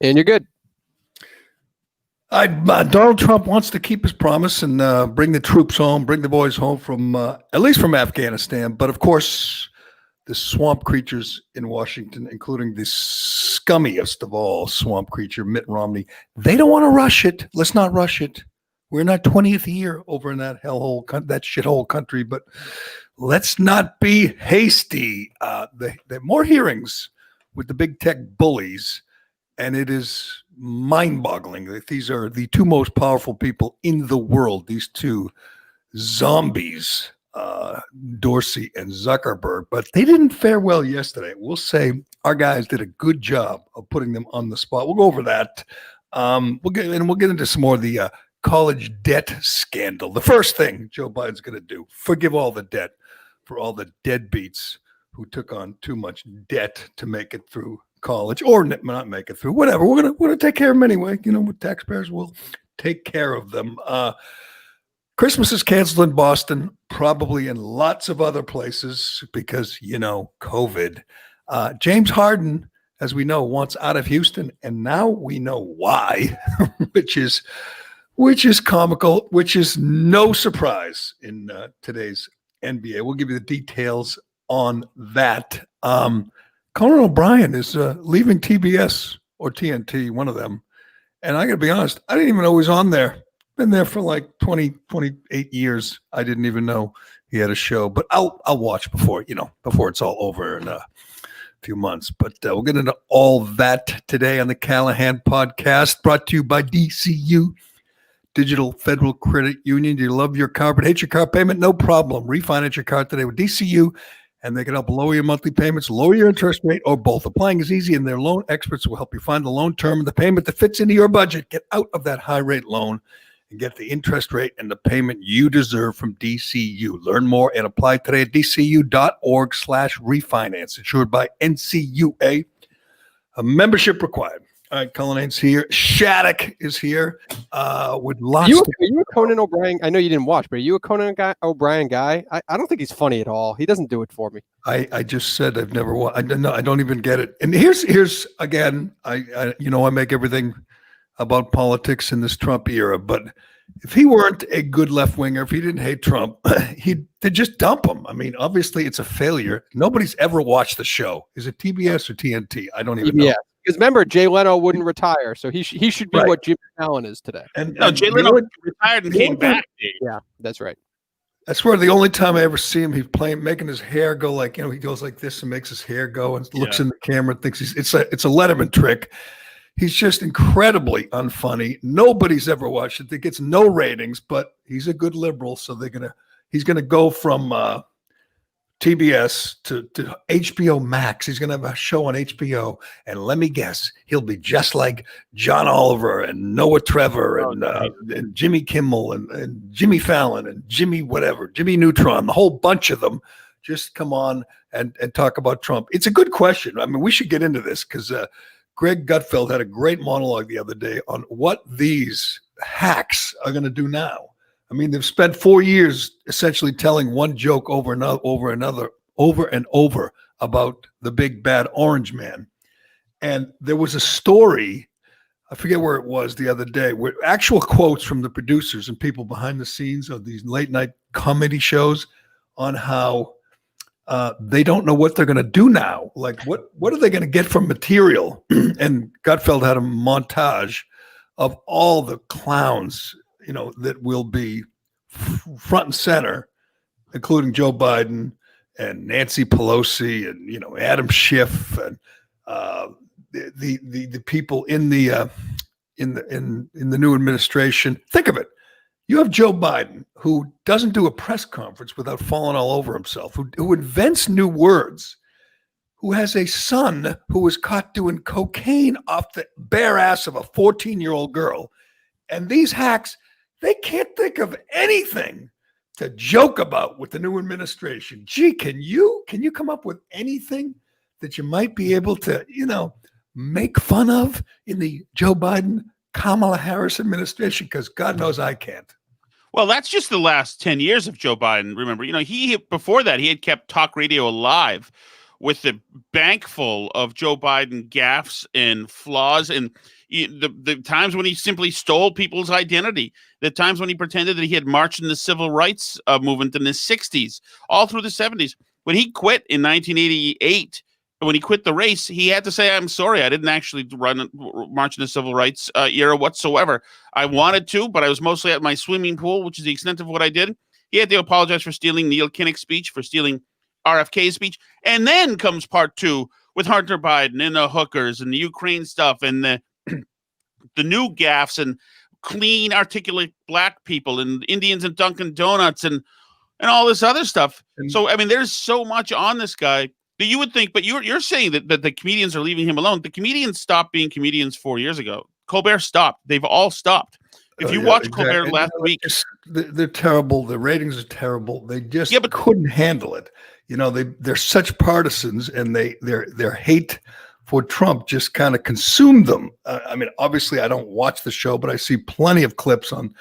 And you're good. Donald Trump wants to keep his promise and bring the troops home, bring the boys home from at least from Afghanistan. But of course, the swamp creatures in Washington, including the scummiest of all swamp creature, Mitt Romney, they don't want to rush it. Let's not rush it. We're in our 20th year over in that hellhole, that shithole country. But let's not be hasty. There are more hearings with the big tech bullies, and it is mind-boggling that these are the two most powerful people in the world. These two zombies, Dorsey and Zuckerberg, but they didn't fare well yesterday. We'll say our guys did a good job of putting them on the spot. We'll go over that. We'll get into some more of the college debt scandal. The first thing Joe Biden's going to do: forgive all the debt for all the deadbeats who took on too much debt to make it through college, or not make it through, whatever. We're gonna take care of them anyway. With taxpayers, we'll take care of them. Christmas is canceled in Boston, probably in lots of other places because COVID. James Harden, as we know, wants out of Houston, and now we know why, which is comical, which is no surprise in today's NBA. We'll give you the details on that. Conan O'Brien is leaving TBS or TNT, one of them. And I got to be honest, I didn't even know he was on there. Been there for like 28 years. I didn't even know he had a show, but I'll watch before it's all over in a few months. But we'll get into all that today on the Callahan podcast, brought to you by DCU, Digital Federal Credit Union. Do you love your car but hate your car payment? No problem. Refinance your car today with DCU. And they can help lower your monthly payments, lower your interest rate, or both. Applying is easy, and their loan experts will help you find the loan term and the payment that fits into your budget. Get out of that high-rate loan and get the interest rate and the payment you deserve from DCU. Learn more and apply today at dcu.org/refinance. Insured by NCUA. A membership required. All right, Cullinan's here. Shattuck is here with lots Are you a Conan O'Brien? I know you didn't watch, but are you a Conan O'Brien guy? I don't think he's funny at all. He doesn't do it for me. I just said I've never watched. I don't even get it. And here's again, I make everything about politics in this Trump era, but if he weren't a good left winger, if he didn't hate Trump, they'd just dump him. I mean, obviously it's a failure. Nobody's ever watched the show. Is it TBS or TNT? I don't even know. Because remember, Jay Leno wouldn't retire, so he should be what Jimmy Fallon is today. No, Jay Leno retired and came back. Yeah, that's right. I swear the only time I ever see him, he's making his hair go like, he goes like this and makes his hair go and looks in the camera and thinks it's a Letterman trick. He's just incredibly unfunny. Nobody's ever watched it. It gets no ratings, but he's a good liberal, so he's gonna go from TBS to HBO Max. He's going to have a show on HBO, and let me guess, he'll be just like John Oliver and Noah Trevor and Jimmy Kimmel and Jimmy Fallon and Jimmy Neutron, the whole bunch of them just come on and talk about Trump. It's a good question. I mean, we should get into this because Greg Gutfeld had a great monologue the other day on what these hacks are going to do now. I mean, they've spent 4 years essentially telling one joke over and over about the big bad orange man. And there was a story, I forget where it was the other day, where actual quotes from the producers and people behind the scenes of these late night comedy shows on how they don't know what they're going to do now. Like, what are they going to get from material? And Gutfeld had a montage of all the clowns that will be front and center, including Joe Biden and Nancy Pelosi and Adam Schiff and the people in the new administration. Think of it. You have Joe Biden, who doesn't do a press conference without falling all over himself, who invents new words, who has a son who was caught doing cocaine off the bare ass of a 14-year-old girl. And these hacks, they can't think of anything to joke about with the new administration. Gee, can you come up with anything that you might be able to, make fun of in the Joe Biden, Kamala Harris administration? Because God knows I can't. Well, that's just the last 10 years of Joe Biden. Remember, before that, he had kept talk radio alive with the bank full of Joe Biden gaffes and flaws, and the times when he simply stole people's identity, the times when he pretended that he had marched in the civil rights movement in the 60s, all through the 70s. When he quit in 1988, when he quit the race, he had to say, I'm sorry, I didn't actually march in the civil rights era whatsoever. I wanted to, but I was mostly at my swimming pool, which is the extent of what I did. He had to apologize for stealing Neil Kinnock's speech, for stealing RFK's speech. And then comes part two with Hunter Biden and the hookers and the Ukraine stuff and the new gaffes and clean, articulate black people and Indians and Dunkin' Donuts and all this other stuff. So, I mean, there's so much on this guy that you would think, but you're saying that the comedians are leaving him alone. The comedians stopped being comedians 4 years ago. Colbert stopped. They've all stopped. If you watch Colbert last week, they're terrible. The ratings are terrible. They just couldn't handle it. They're such partisans, and their hate for Trump just kind of consumed them. I mean, obviously, I don't watch the show, but I see plenty of clips on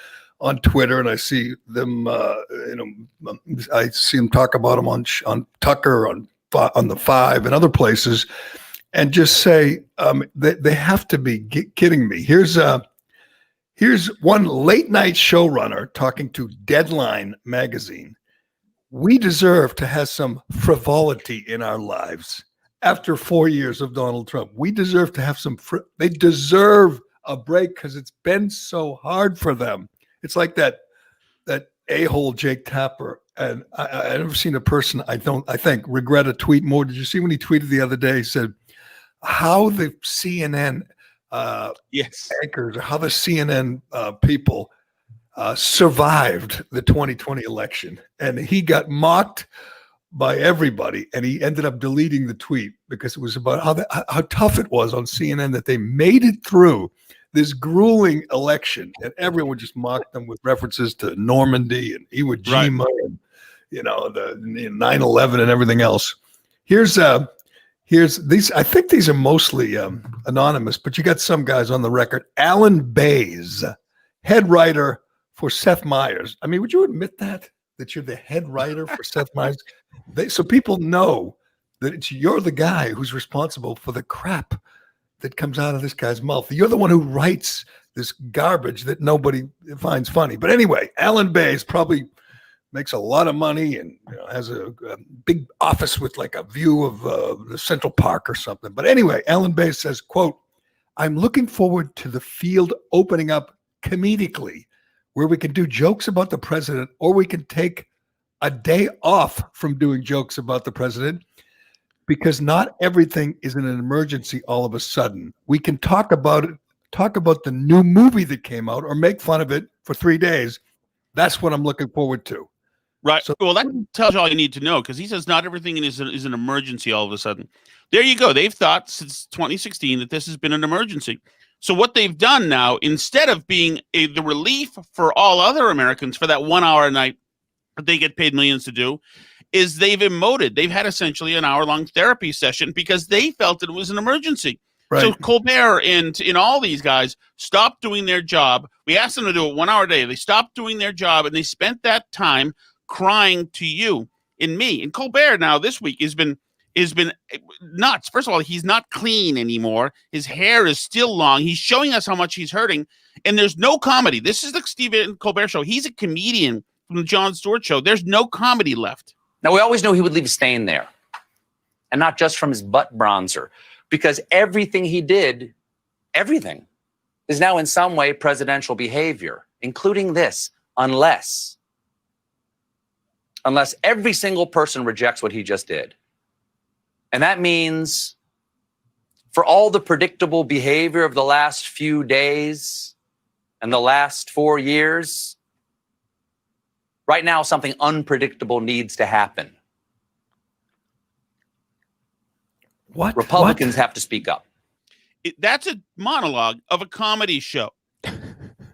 Twitter, and I see them. I see them talk about him on Tucker, on the Five, and other places, and just say they have to be kidding me. Here's one late night showrunner talking to Deadline magazine. We deserve to have some frivolity in our lives after 4 years of Donald Trump. We deserve to have some. They deserve a break because it's been so hard for them. It's like that a-hole Jake Tapper. And I've never seen a person I think regret a tweet more. Did you see when he tweeted the other day? He said, how the CNN anchors, how the CNN people survived the 2020 election. And he got mocked by everybody. And he ended up deleting the tweet because it was about how tough it was on CNN that they made it through this grueling election. And everyone just mocked them with references to Normandy and Iwo Jima and the 9/11 and everything else. Here's these. I think these are mostly anonymous, but you got some guys on the record. Alan Bays, head writer for Seth Meyers. I mean, would you admit that you're the head writer for Seth Meyers? So people know that you're the guy who's responsible for the crap that comes out of this guy's mouth. You're the one who writes this garbage that nobody finds funny. But anyway, Alan Bays probably makes a lot of money and has a big office with like a view of the Central Park or something. But anyway, Alan Bays says, quote, I'm looking forward to the field opening up comedically where we can do jokes about the president, or we can take a day off from doing jokes about the president, because not everything is in an emergency all of a sudden. We can talk about it, talk about the new movie that came out, or make fun of it for 3 days. That's what I'm looking forward to. Right. So, well, that tells you all you need to know, because he says not everything is an emergency all of a sudden. There you go. They've thought since 2016 that this has been an emergency. So what they've done now, instead of being the relief for all other Americans for that 1 hour a night that they get paid millions to do, is they've emoted. They've had essentially an hour-long therapy session because they felt it was an emergency. Right. So Colbert and all these guys stopped doing their job. We asked them to do it 1 hour a day. They stopped doing their job, and they spent that time crying to you and me. And Colbert now this week has been nuts. First of all, he's not clean anymore. His hair is still long. He's showing us how much he's hurting, and there's no comedy. This is the Stephen Colbert Show. He's a comedian from the Jon Stewart Show. There's no comedy left. Now, we always knew he would leave a stain there, and not just from his butt bronzer, because everything he did, everything, is now in some way presidential behavior, including this, unless every single person rejects what he just did. And that means for all the predictable behavior of the last few days and the last 4 years, right now something unpredictable needs to happen. What? Republicans have to speak up. That's a monologue of a comedy show.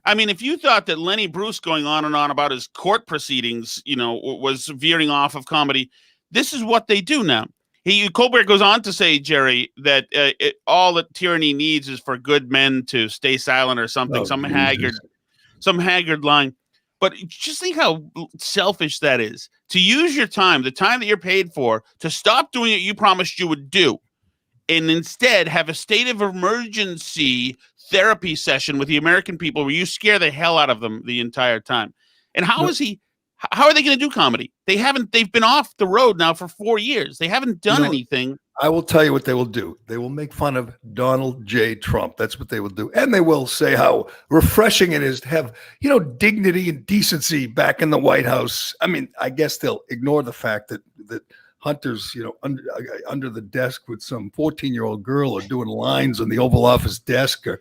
I mean, if you thought that Lenny Bruce going on and on about his court proceedings, was veering off of comedy, this is what they do now. Colbert goes on to say, Jerry, that all that tyranny needs is for good men to stay silent or something, some haggard line. But just think how selfish that is to use your time, the time that you're paid for, to stop doing what you promised you would do, and instead have a state of emergency therapy session with the American people where you scare the hell out of them the entire time. And how are they going to do comedy? They've been off the road now for 4 years. They haven't done anything. I will tell you what they will do. They will make fun of Donald J. Trump. That's what they will do. And they will say how refreshing it is to have, dignity and decency back in the White House. I mean, I guess they'll ignore the fact that Hunter's, under the desk with some 14-year-old girl or doing lines on the Oval Office desk, or,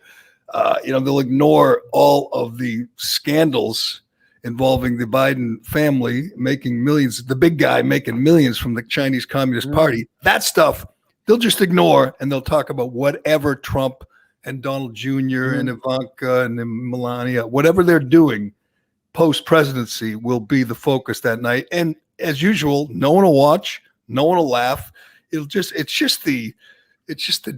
they'll ignore all of the scandals involving the Biden family making millions, the big guy making millions from the Chinese Communist Party. That stuff they'll just ignore, and they'll talk about whatever Trump and Donald Jr. and Ivanka and Melania, whatever they're doing post-presidency will be the focus that night. And as usual, no one will watch, no one will laugh. It's just the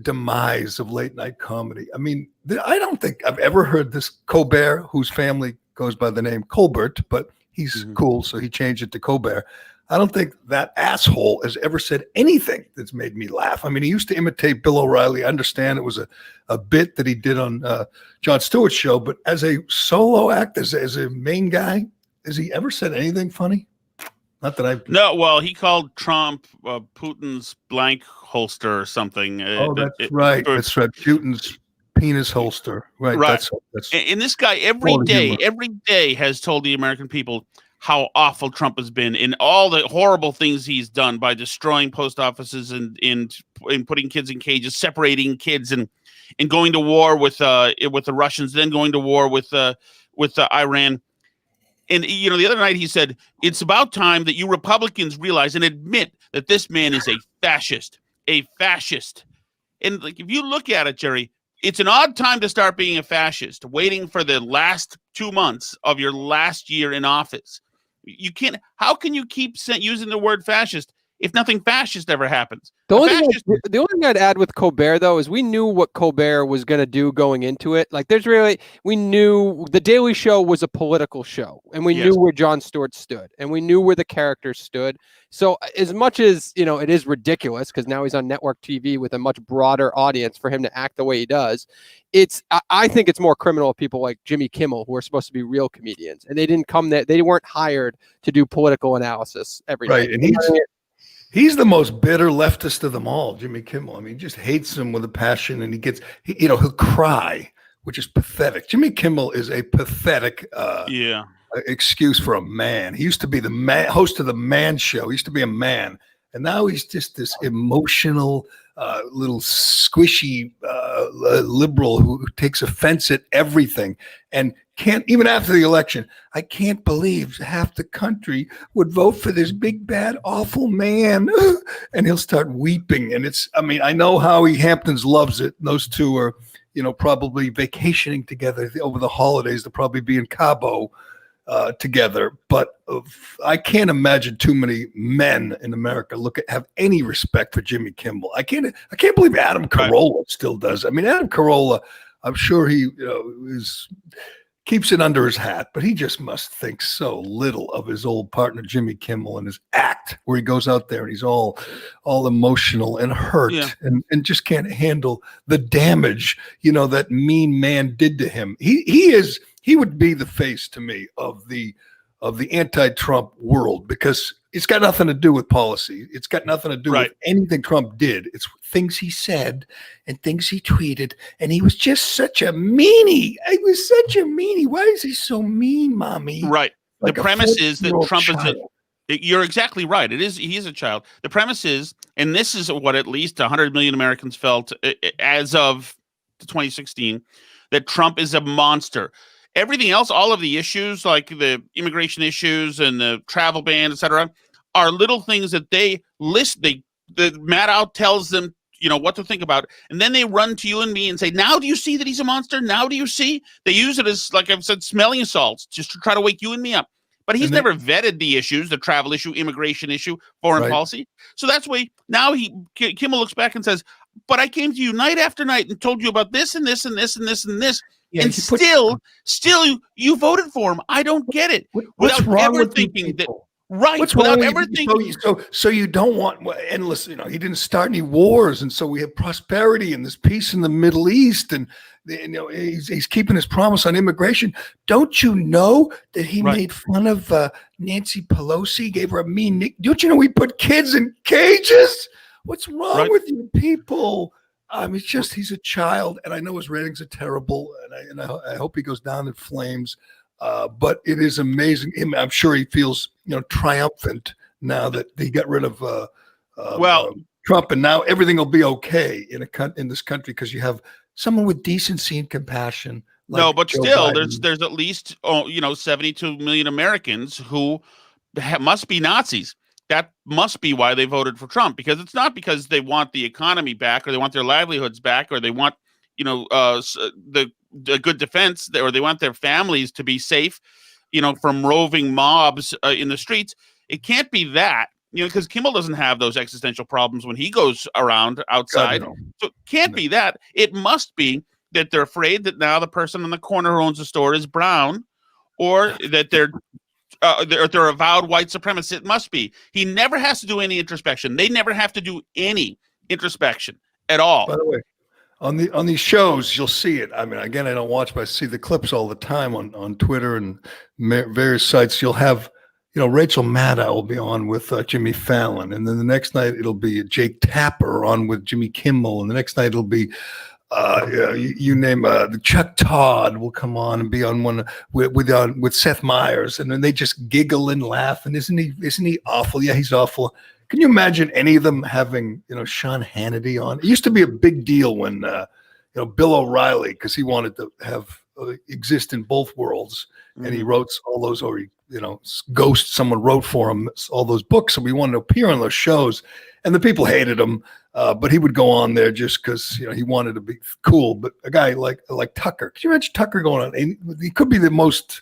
demise of late night comedy. I mean, I don't think I've ever heard this Colbert, whose family goes by the name Colbert, but he's cool, so he changed it to Colbert. I don't think that asshole has ever said anything that's made me laugh. I mean, he used to imitate Bill O'Reilly. I understand it was a bit that he did on Jon Stewart's show, but as a solo act, as a main guy, has he ever said anything funny? Not that I've... No, well, he called Trump Putin's blank holster or something. That's right. That's right. Putin's penis holster. Right. That's and this guy every day has told the American people how awful Trump has been in all the horrible things he's done by destroying post offices and putting kids in cages, separating kids, and going to war with the Russians, then going to war with Iran. And the other night he said, it's about time that you Republicans realize and admit that this man is a fascist. And like, if you look at it, Jerry, it's an odd time to start being a fascist, waiting for the last 2 months of your last year in office. You can't. How can you keep using the word fascist if nothing fascist ever happens? The only thing I'd add with Colbert, though, is we knew what Colbert was going to do going into it. Like, we knew The Daily Show was a political show, and we knew where Jon Stewart stood, and we knew where the characters stood. So as much as, it is ridiculous because now he's on network TV with a much broader audience for him to act the way he does, I think it's more criminal of people like Jimmy Kimmel, who are supposed to be real comedians, and they didn't come there. They weren't hired to do political analysis every night. And he's the most bitter leftist of them all, Jimmy Kimmel. I mean, he just hates him with a passion, and he'll cry, which is pathetic. Jimmy Kimmel is a pathetic excuse for a man. He used to be the host of the Man Show. He used to be a man, and now he's just this emotional, little squishy liberal who takes offense at everything and can't, even after the election, I can't believe half the country would vote for this big, bad, awful man. And he'll start weeping. And I know Howie Hamptons loves it. And those two are, probably vacationing together over the holidays. They'll probably be in Cabo together. But I can't imagine too many men in America have any respect for Jimmy Kimmel. I can't believe Adam Carolla still does. I mean, Adam Carolla, I'm sure he keeps it under his hat, but he just must think so little of his old partner Jimmy Kimmel and his act where he goes out there and he's all emotional and hurt and just can't handle the damage that mean man did to him. He would be the face to me of the anti-Trump world, because it's got nothing to do with policy. It's got nothing to do with anything Trump did. It's things he said and things he tweeted. And he was just such a meanie. He was such a meanie. Why is he so mean, mommy? Right. Like the premise is that Trump you're exactly right. He is a child. The premise is, and this is what at least 100 million Americans felt as of 2016, that Trump is a monster. Everything else, all of the issues, like the immigration issues and the travel ban, et cetera, are little things that they list. The Maddow tells them, what to think about. And then they run to you and me and say, now do you see that he's a monster? Now do you see? They use it as, like I've said, smelling salts, just to try to wake you and me up. But he's never vetted the issues, the travel issue, immigration issue, foreign policy. So that's why now Kimmel looks back and says, but I came to you night after night and told you about this and this and this and this and this. and still you voted for him. I don't get it. What's without wrong ever with thinking that. people? Right. What's without wrong ever with thinking. So you don't want endless. He didn't start any wars, and so we have prosperity and this peace in the Middle East, and he's keeping his promise on immigration. Don't you know that he made fun of Nancy Pelosi, gave her a mean nick? Don't you know he put kids in cages? What's wrong with you people? It's just he's a child, and I know his ratings are terrible, and I hope he goes down in flames. But it is amazing. I'm sure he feels triumphant now that he got rid of Trump, and now everything will be okay in this country because you have someone with decency and compassion. No, but Joe still, Biden. there's at least 72 million Americans who must be Nazis. That must be why they voted for Trump, because it's not because they want the economy back or they want their livelihoods back or they want the good defense, or they want their families to be safe, from roving mobs in the streets. It can't be that, because Kimmel doesn't have those existential problems when he goes around outside. God, no. So it can't be that. It must be that they're afraid that now the person in the corner who owns the store is brown, or that they're avowed white supremacists. It must be. He never has to do any introspection. They never have to do any introspection at all. By the way, on these shows, you'll see it. I mean, again, I don't watch, but I see the clips all the time on Twitter and various sites. You'll have, Rachel Maddow will be on with Jimmy Fallon, and then the next night it'll be Jake Tapper on with Jimmy Kimmel, and the next night it'll be you name the Chuck Todd will come on and be on one with Seth Meyers, and then they just giggle and laugh. And isn't he awful? Yeah, he's awful. Can you imagine any of them having Sean Hannity on? It used to be a big deal when Bill O'Reilly, because he wanted to have exist in both worlds, and he wrote all those, or Ghost, someone wrote for him all those books, and we wanted to appear on those shows, and the people hated him. But he would go on there just because he wanted to be cool. But a guy like Tucker, could you imagine Tucker going on? He could be the most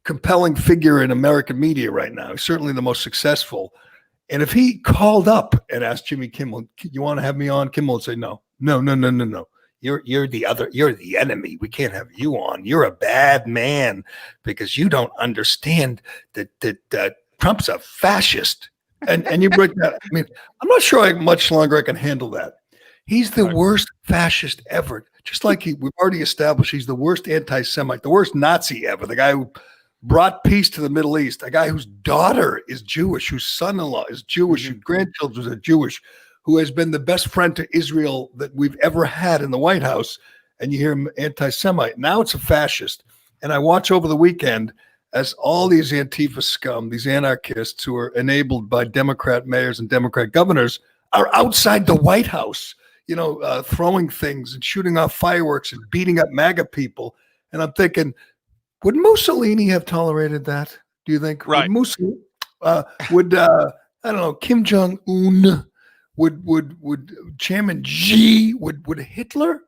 compelling figure in American media right now. He's certainly the most successful. And if he called up and asked Jimmy Kimmel, "You want to have me on?" Kimmel would say, "No. You're the enemy. We can't have you on. You're a bad man because you don't understand that Trump's a fascist." And you break that. I mean, I'm not sure how much longer I can handle that. He's the worst fascist ever. Just like we've already established, he's the worst anti-Semite, the worst Nazi ever. The guy who brought peace to the Middle East, a guy whose daughter is Jewish, whose son-in-law is Jewish, whose grandchildren are Jewish, who has been the best friend to Israel that we've ever had in the White House. And you hear him anti-Semite. Now it's a fascist. And I watch over the weekend as all these Antifa scum, these anarchists who are enabled by Democrat mayors and Democrat governors, are outside the White House, throwing things and shooting off fireworks and beating up MAGA people. And I'm thinking, would Mussolini have tolerated that? Do you think? Right. Would Mussolini? I don't know, Kim Jong-un? Would Chairman Xi? Would Hitler,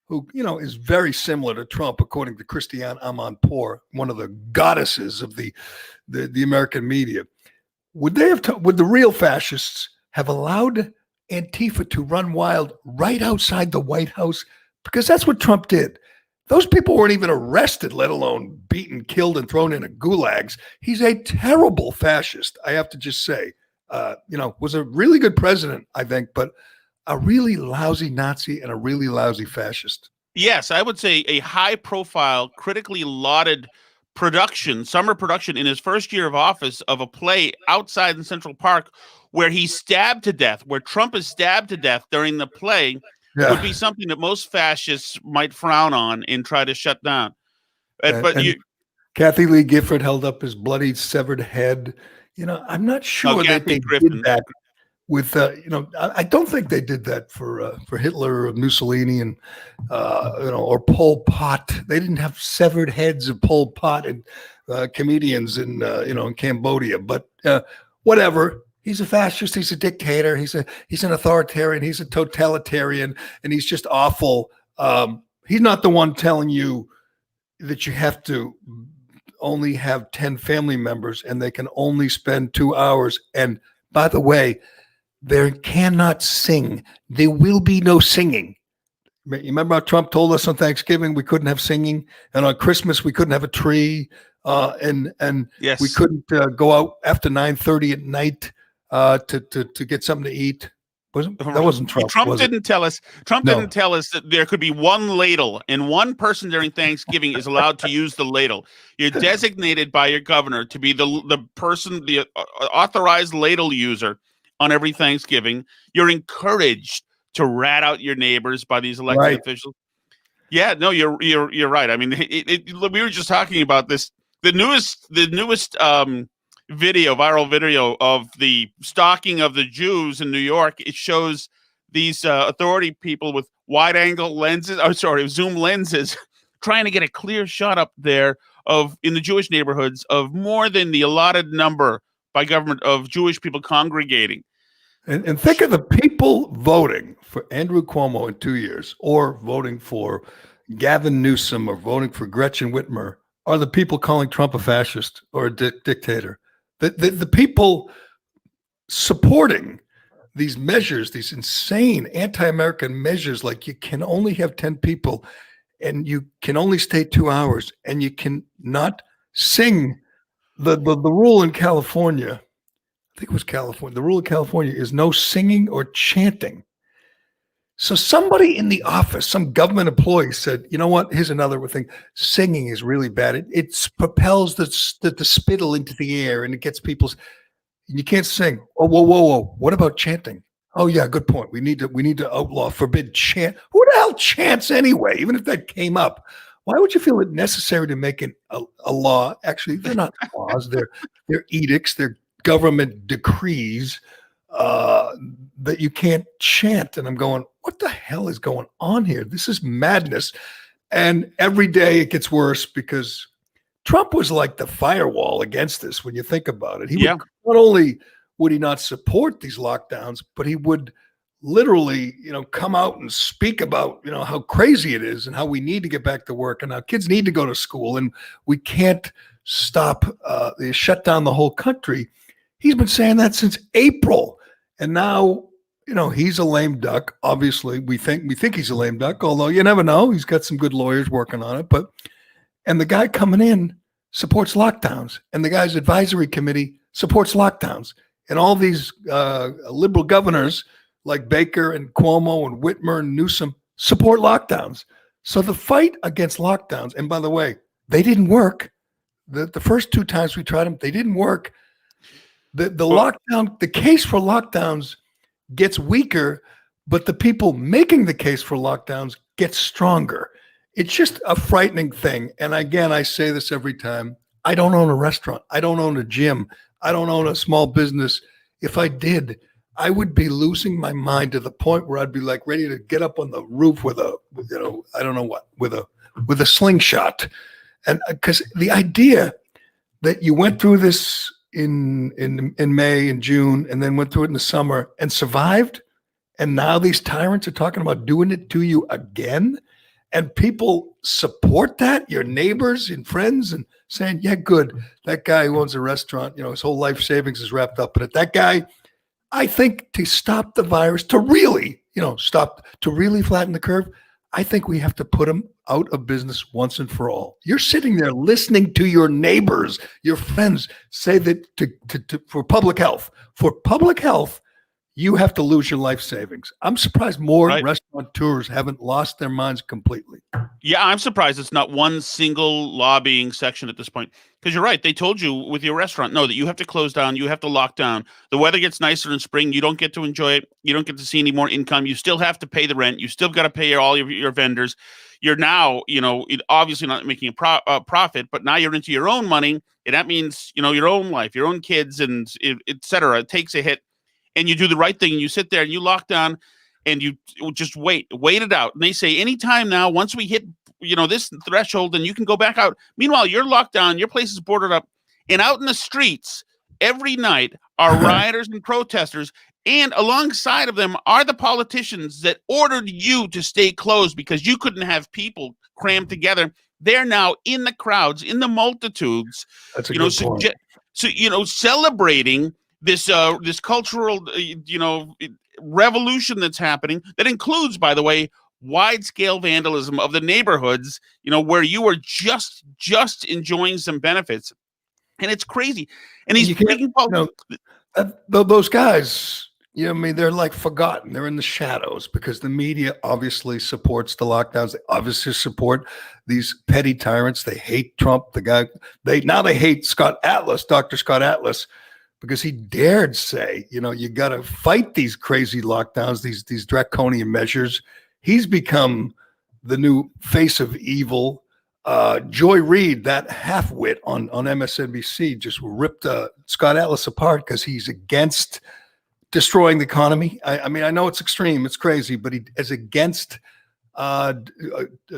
who is very similar to Trump, according to Christiane Amanpour, one of the goddesses of the American media, would the real fascists have allowed Antifa to run wild right outside the White House? Because that's what Trump did. Those people weren't even arrested, let alone beaten, killed, and thrown into gulags. He's a terrible fascist, I have to just say. Was a really good president, I think, but a really lousy Nazi and a really lousy fascist. Yes, I would say a high-profile, critically lauded summer production in his first year of office of a play outside in Central Park where he's stabbed to death, where Trump is stabbed to death during the play, would be something that most fascists might frown on and try to shut down. Kathy Lee Gifford held up his bloody severed head. I'm not sure that they did that with, I don't think they did that for Hitler or Mussolini and, or Pol Pot. They didn't have severed heads of Pol Pot and comedians in Cambodia. But whatever. He's a fascist. He's a dictator. He's an authoritarian. He's a totalitarian, and he's just awful. He's not the one telling you that you have to only have 10 family members and they can only spend 2 hours. And by the way, they cannot sing. There will be no singing. You remember how Trump told us on Thanksgiving we couldn't have singing, and on Christmas we couldn't have a tree, and Yes. we couldn't go out after 9:30 at night to get something to eat. That wasn't Trump. Trump was didn't it? tell us. Trump No. didn't tell us that there could be one ladle, and one person during Thanksgiving is allowed to use the ladle. You're designated by your governor to be the person, the authorized ladle user on every Thanksgiving. You're encouraged to rat out your neighbors by these elected officials. Yeah, no, you're right. I mean, we were just talking about this. The newest viral video of the stalking of the Jews in New York. It shows these authority people with wide-angle lenses. Zoom lenses, trying to get a clear shot up there in the Jewish neighborhoods of more than the allotted number by government of Jewish people congregating. And think of the people voting for Andrew Cuomo in 2 years, or voting for Gavin Newsom, or voting for Gretchen Whitmer, are the people calling Trump a fascist or a dictator. The people supporting these measures, these insane anti-American measures, like you can only have 10 people and you can only stay 2 hours and you can not sing. The rule in California, I think it was California, the rule in California is no singing or chanting. So somebody in the office, some government employee said, you know what, here's another thing. Singing is really bad. It propels the spittle into the air and it gets people's, you can't sing. Oh, whoa. What about chanting? Oh yeah, good point. We need to outlaw, forbid chant. Who the hell chants anyway? Even if that came up, why would you feel it necessary to make it a law? Actually, they're not laws. They're edicts. They're government decrees that you can't chant. And I'm going, what the hell is going on here? This is madness. And every day it gets worse because Trump was like the firewall against this. When you think about it, not only would he not support these lockdowns, but he would literally, come out and speak about, how crazy it is and how we need to get back to work and how kids need to go to school and we can't stop, shut down the whole country. He's been saying that since April. And now, he's a lame duck. Obviously, we think he's a lame duck, although you never know. He's got some good lawyers working on it. And the guy coming in supports lockdowns, and the guy's advisory committee supports lockdowns. And all these liberal governors like Baker and Cuomo and Whitmer and Newsom support lockdowns. So the fight against lockdowns, and by the way, they didn't work. The first 2 times we tried them, they didn't work. The case for lockdowns gets weaker, but the people making the case for lockdowns get stronger. It's just a frightening thing. And again, I say this every time. I don't own a restaurant. I don't own a gym. I don't own a small business. If I did, I would be losing my mind to the point where I'd be like ready to get up on the roof with a slingshot. And because the idea that you went through this in May and June and then went through it in the summer and survived, and now these tyrants are talking about doing it to you again, and people support that, your neighbors and friends, and saying, yeah, good, that guy who owns a restaurant, his whole life savings is wrapped up in it. That guy, I think, to stop the virus, to really flatten the curve, I think we have to put him out of business once and for all. You're sitting there listening to your neighbors, your friends say that for public health. For public health, you have to lose your life savings. I'm surprised more restaurateurs haven't lost their minds completely. Yeah, I'm surprised it's not one single lobbying section at this point. Because you're right. They told you with your restaurant, no, that you have to close down. You have to lock down. The weather gets nicer in spring. You don't get to enjoy it. You don't get to see any more income. You still have to pay the rent. You still got to pay all your vendors. You're now, obviously not making a profit, but now you're into your own money. And that means, your own life, your own kids, and et cetera. It takes a hit. And you do the right thing. And you sit there and you lock down and you just wait it out. And they say anytime now, once we hit this threshold, and you can go back out. Meanwhile, you're locked down, your place is boarded up, and out in the streets every night are rioters and protesters, and alongside of them are the politicians that ordered you to stay closed because you couldn't have people crammed together. They're now in the crowds, in the multitudes. That's a good point. Celebrating this cultural revolution that's happening, that includes, by the way, wide-scale vandalism of the neighborhoods, where you were just enjoying some benefits. And it's crazy. And he's freaking those guys, they're like forgotten. They're in the shadows because the media obviously supports the lockdowns. They obviously support these petty tyrants. They hate Trump, the guy. They hate Dr. Scott Atlas, because he dared say, you got to fight these crazy lockdowns, these draconian measures. He's become the new face of evil. Joy Reid, that half-wit on MSNBC, just ripped Scott Atlas apart because he's against destroying the economy. I mean, I know it's extreme, it's crazy, but he is against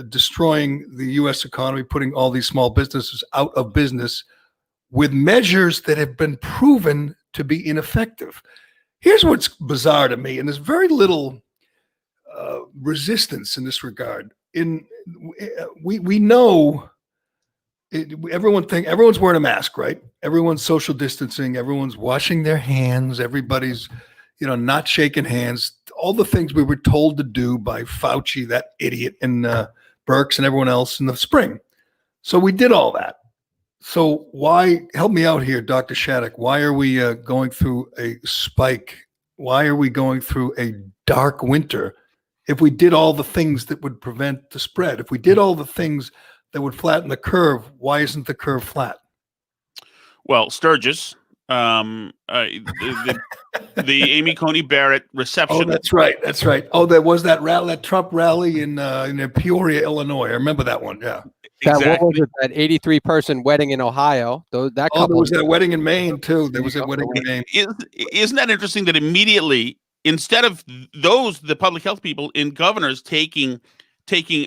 destroying the U.S. economy, putting all these small businesses out of business with measures that have been proven to be ineffective. Here's what's bizarre to me, and there's very little resistance in this regard. We know everyone's wearing a mask, right? Everyone's social distancing, everyone's washing their hands, everybody's not shaking hands, all the things we were told to do by Fauci, that idiot, and Birx and everyone else in the spring. So we did all that. So why, help me out here, Dr. Shattuck, why are we going through a spike? Why are we going through a dark winter if we did all the things that would prevent the spread? If we did all the things that would flatten the curve, why isn't the curve flat? Well, Sturgis, the Amy Coney Barrett reception. Oh, that's right. Oh, there was that rally, that Trump rally in Peoria, Illinois. I remember that one. Yeah. Exactly. What was it, that 83-person wedding in Ohio? There was that wedding in Maine too. There was a wedding in Maine. Isn't that interesting that immediately, instead of the public health people and governors taking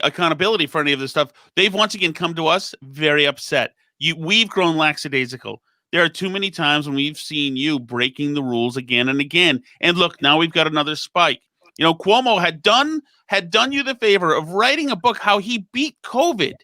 accountability for any of this stuff, they've once again come to us very upset. We've grown lackadaisical. There are too many times when we've seen you breaking the rules again and again. And look, now we've got another spike. Cuomo had done you the favor of writing a book how he beat COVID.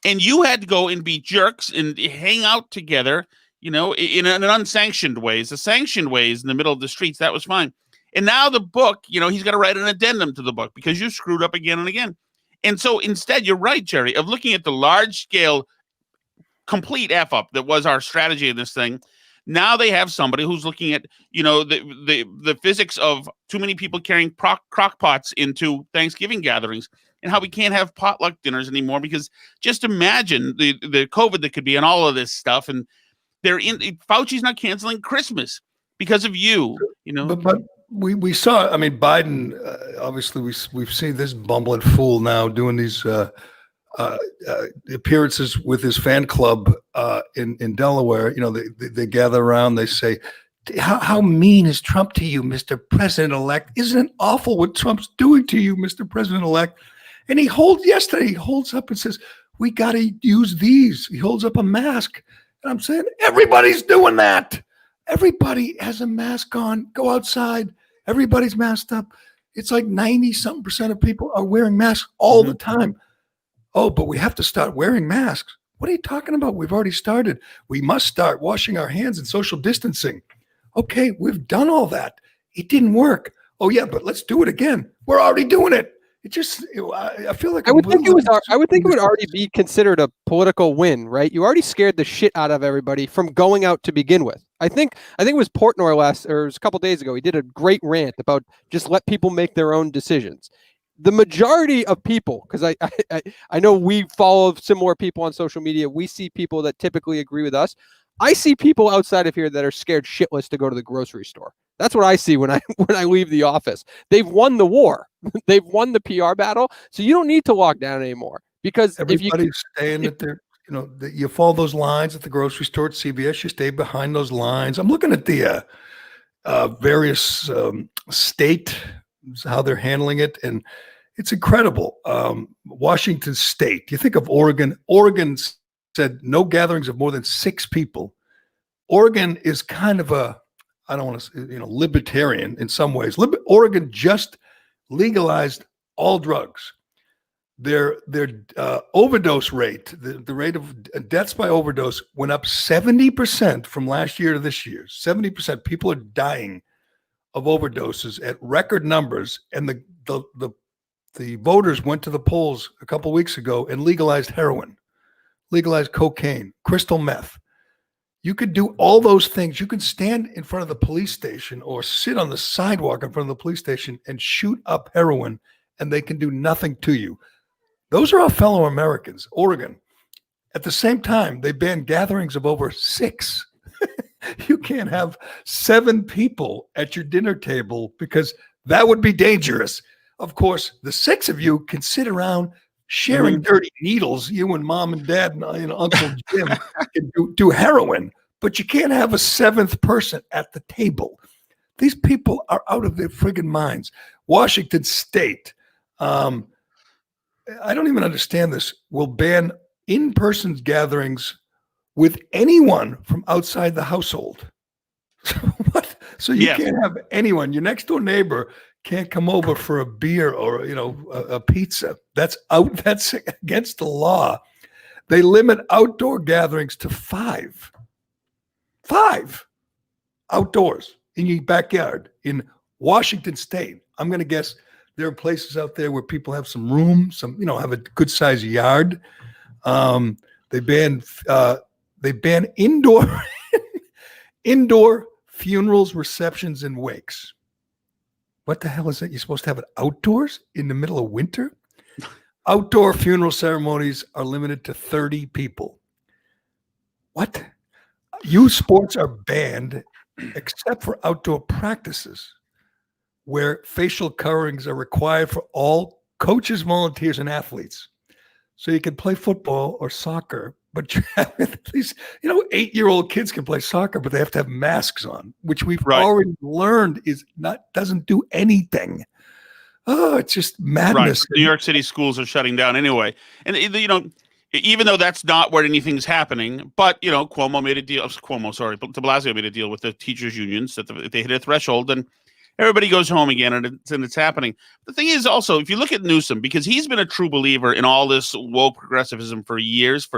And you had to go and be jerks and hang out together, in an unsanctioned ways. The sanctioned ways in the middle of the streets, that was fine. And now the book, he's got to write an addendum to the book because you screwed up again and again. And so instead, you're right, Jerry, of looking at the large scale, complete F up that was our strategy in this thing. Now they have somebody who's looking at, the physics of too many people carrying crock pots into Thanksgiving gatherings and how we can't have potluck dinners anymore because just imagine the COVID that could be in all of this stuff. And Fauci's not canceling Christmas because of you, But we saw, I mean, Biden, obviously we've seen this bumbling fool now doing these appearances with his fan club in Delaware. They gather around, they say, how mean is Trump to you, Mr. President-elect? Isn't it awful what Trump's doing to you, Mr. President-elect? And he holds up and says, we got to use these. He holds up a mask. And I'm saying, everybody's doing that. Everybody has a mask on. Go outside. Everybody's masked up. It's like 90-something% of people are wearing masks all the time. Oh, but we have to start wearing masks. What are you talking about? We've already started. We must start washing our hands and social distancing. Okay, we've done all that. It didn't work. Oh, yeah, but let's do it again. We're already doing it. I feel like I would think it would already be considered a political win, right? You already scared the shit out of everybody from going out to begin with. I think it was Portnoy it was a couple days ago. He did a great rant about just let people make their own decisions. The majority of people, because I know we follow similar people on social media. We see people that typically agree with us. I see people outside of here that are scared shitless to go to the grocery store. That's what I see when I leave the office. They've won the war. They've won the PR battle. So you don't need to lock down anymore because everybody's staying at their, you follow those lines at the grocery store at CVS. You stay behind those lines. I'm looking at the various state, how they're handling it, and it's incredible. Washington State. You think of Oregon. Oregon said no gatherings of more than 6 people. Oregon is kind of I don't want to, libertarian in some ways. Oregon just legalized all drugs. Their overdose rate, the rate of deaths by overdose went up 70% from last year to this year. 70%. People are dying of overdoses at record numbers, and the the voters went to the polls a couple weeks ago and legalized heroin, legalized cocaine, crystal meth. You could do all those things. You could stand in front of the police station or sit on the sidewalk in front of the police station and shoot up heroin, and they can do nothing to you. Those are our fellow Americans. Oregon. At the same time, they banned gatherings of over 6. You can't have 7 people at your dinner table because that would be dangerous. Of course, the 6 of you can sit around sharing dirty needles. You and mom and dad and Uncle Jim can do heroin, but you can't have a 7th person at the table. These people are out of their friggin' minds. Washington State, I don't even understand this, will ban in-person gatherings with anyone from outside the household. What? So you can't have anyone. Your next door neighbor can't come over for a beer or a pizza. That's against the law. They limit outdoor gatherings to 5. 5 outdoors in your backyard in Washington State. I'm going to guess there are places out there where people have some room, have a good sized yard. They ban indoor funerals, receptions, and wakes. What the hell is that? You're supposed to have it outdoors in the middle of winter? Outdoor funeral ceremonies are limited to 30 people. What? Youth sports are banned except for outdoor practices where facial coverings are required for all coaches, volunteers, and athletes. So you can play football or soccer, but you have at least, 8-year-old kids can play soccer, but they have to have masks on, which we've already learned doesn't do anything. Oh, it's just madness. Right. New York City schools are shutting down anyway. And, even though that's not where anything's happening, but, Cuomo made a deal. De Blasio made a deal with the teachers' unions that they hit a threshold and everybody goes home again and it's happening. The thing is also, if you look at Newsom, because he's been a true believer in all this woke progressivism for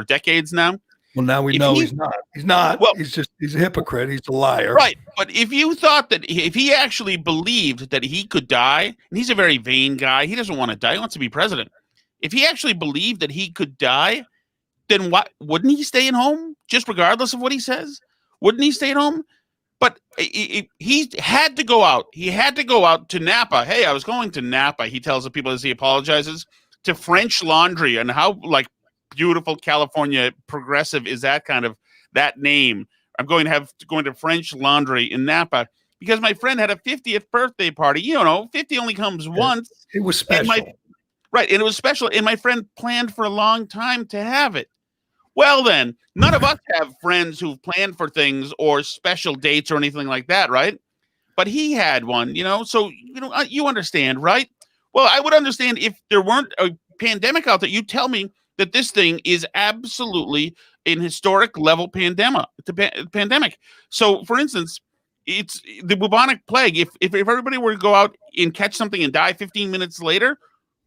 decades now. Well, now we know he's not. He's not. Well, he's a hypocrite. He's a liar. Right. But if you thought that if he actually believed that he could die, and he's a very vain guy, he doesn't want to die. He wants to be president. If he actually believed that he could die, then wouldn't he stay at home just regardless of what he says? Wouldn't he stay at home? But he had to go out. He had to go out to Napa. Hey, I was going to Napa, he tells the people as he apologizes, to French Laundry. And how beautiful California progressive is that name? I'm going to French Laundry in Napa because my friend had a 50th birthday party. 50 only comes once. It was special. And it was special. And my friend planned for a long time to have it. Well, then, none of us have friends who've planned for things or special dates or anything like that, right? But he had one, so, you understand, right? Well, I would understand if there weren't a pandemic out there. You tell me that this thing is absolutely an historic level pandemic. So, for instance, it's the bubonic plague. If everybody were to go out and catch something and die 15 minutes later,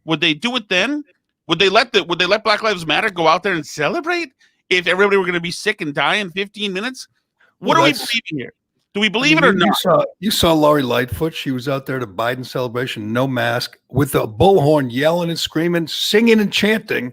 would they do it then? Would they let Black Lives Matter go out there and celebrate if everybody were going to be sick and die in 15 minutes? What are we believing here? Do we believe it or not? You saw Lori Lightfoot. She was out there at a Biden celebration, no mask, with a bullhorn, yelling and screaming, singing and chanting.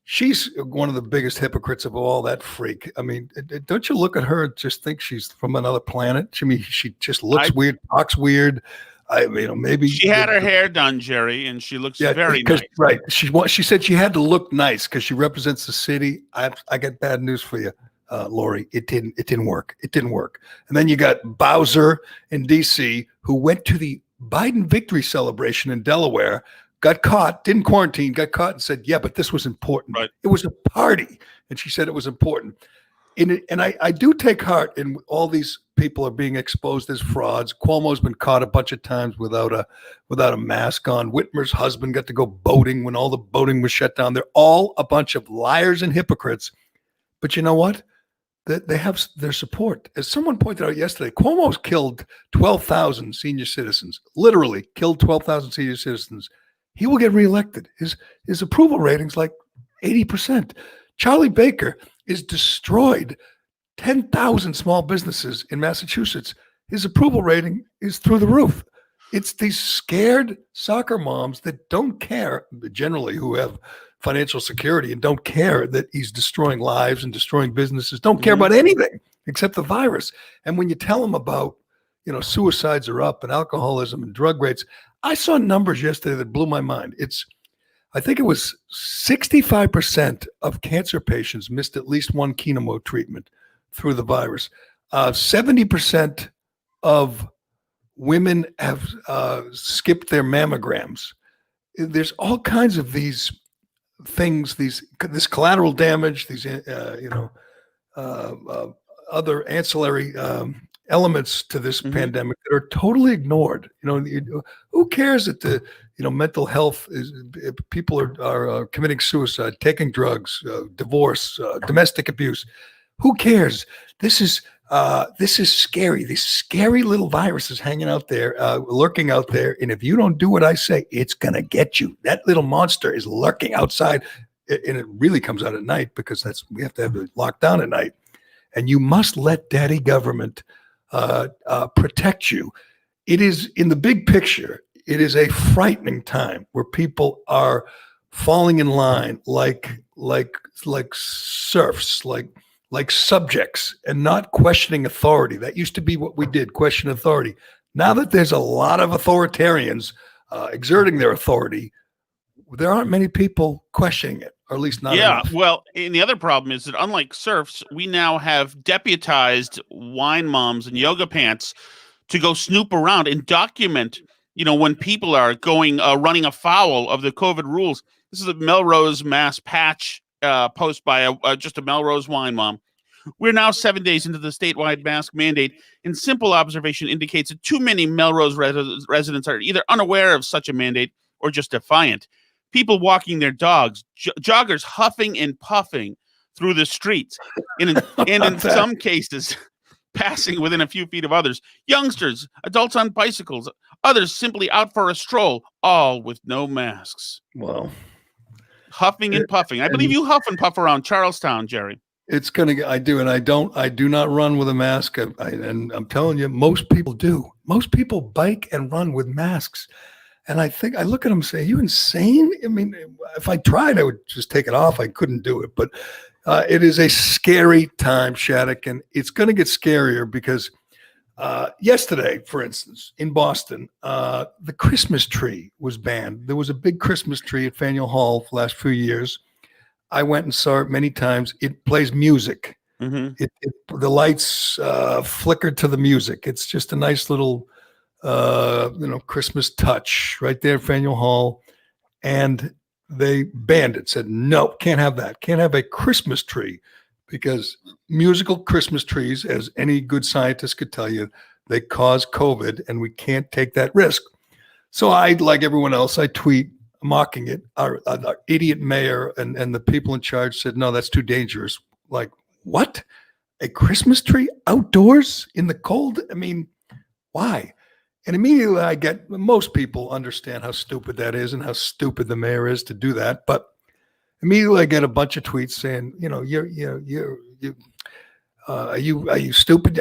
She's one of the biggest hypocrites of all, that freak. I mean, don't you look at her and just think she's from another planet? She just looks weird, talks weird. Maybe she had her hair done, Jerry, and she looks very nice. Right. She said she had to look nice because she represents the city. I got bad news for you, Lori. It didn't work. It didn't work. And then you got Bowser in D.C. who went to the Biden victory celebration in Delaware, got caught, didn't quarantine, got caught and said, yeah, but this was important. Right. It was a party. And she said it was important. And I do take heart in all these people are being exposed as frauds. Cuomo's been caught a bunch of times without a mask on. Whitmer's husband got to go boating when all the boating was shut down. They're all a bunch of liars and hypocrites. But you know what? They have their support. As someone pointed out yesterday, Cuomo's killed 12,000 senior citizens, literally killed 12,000 senior citizens. He will get reelected. His approval rating's like 80%. Charlie Baker is destroyed 10,000 small businesses in Massachusetts. His approval rating is through the roof. It's these scared soccer moms that don't care, generally, who have financial security and don't care that he's destroying lives and destroying businesses, don't care about anything except the virus. And when you tell them about, suicides are up and alcoholism and drug rates, I saw numbers yesterday that blew my mind. I think it was 65% of cancer patients missed at least one chemo treatment through the virus. 70% of women have skipped their mammograms. There's all kinds of these things, this collateral damage, these other ancillary elements to this pandemic that are totally ignored. Who cares that the mental health is, people are committing suicide, taking drugs, divorce, domestic abuse? Who cares? This is scary. These scary little viruses hanging out there, lurking out there. And if you don't do what I say, it's going to get you. That little monster is lurking outside. And it really comes out at night because we have to have it locked down at night. And you must let daddy government protect you. It is, in the big picture, it is a frightening time where people are falling in line like serfs, like subjects, and not questioning authority. That used to be what we did, question authority. Now that there's a lot of authoritarians exerting their authority, there aren't many people questioning it, or at least not enough. Well, and the other problem is that unlike serfs, we now have deputized wine moms and yoga pants to go snoop around and document, when people are going running afoul of the COVID rules. This is a Melrose, Mass patch post by just a Melrose wine mom. We're now 7 days into the statewide mask mandate, and simple observation indicates that too many Melrose residents are either unaware of such a mandate or just defiant. People walking their dogs, joggers huffing and puffing through the streets, and in some cases, passing within a few feet of others. Youngsters, adults on bicycles, others simply out for a stroll, all with no masks. Wow. Huffing and puffing. I believe you huff and puff around Charlestown, Jerry. I do, and I do not run with a mask. And I'm telling you, most people do. Most people bike and run with masks. And I look at them and say, are you insane? I mean, if I tried, I would just take it off. I couldn't do it. But it is a scary time, Shattuck, and it's going to get scarier because yesterday, for instance, in Boston, the Christmas tree was banned. There was a big Christmas tree at Faneuil Hall for the last few years. I went and saw it many times. It plays music. The lights flickered to the music. It's just a nice little Christmas touch right there at Faneuil Hall. And they banned it, said, no, can't have that. Can't have a Christmas tree, because musical Christmas trees, as any good scientist could tell you, they cause COVID, and we can't take that risk. So I, like everyone else, I tweet mocking it. Our idiot mayor and the people in charge said, no, that's too dangerous. Like, what? A Christmas tree outdoors in the cold? I mean, why? And immediately I get, most people understand how stupid that is and how stupid the mayor is to do that. But immediately I get a bunch of tweets saying, are you stupid?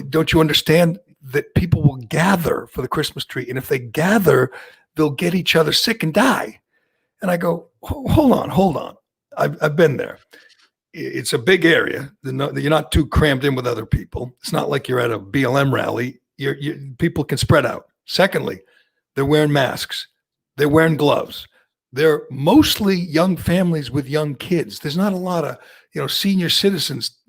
Don't you understand that people will gather for the Christmas tree? And if they gather, they'll get each other sick and die. And I go, hold on. I've been there. It's a big area. You're not too crammed in with other people. It's not like you're at a BLM rally. People can spread out. Secondly, they're wearing masks. They're wearing gloves. They're mostly young families with young kids. There's not a lot of, senior citizens,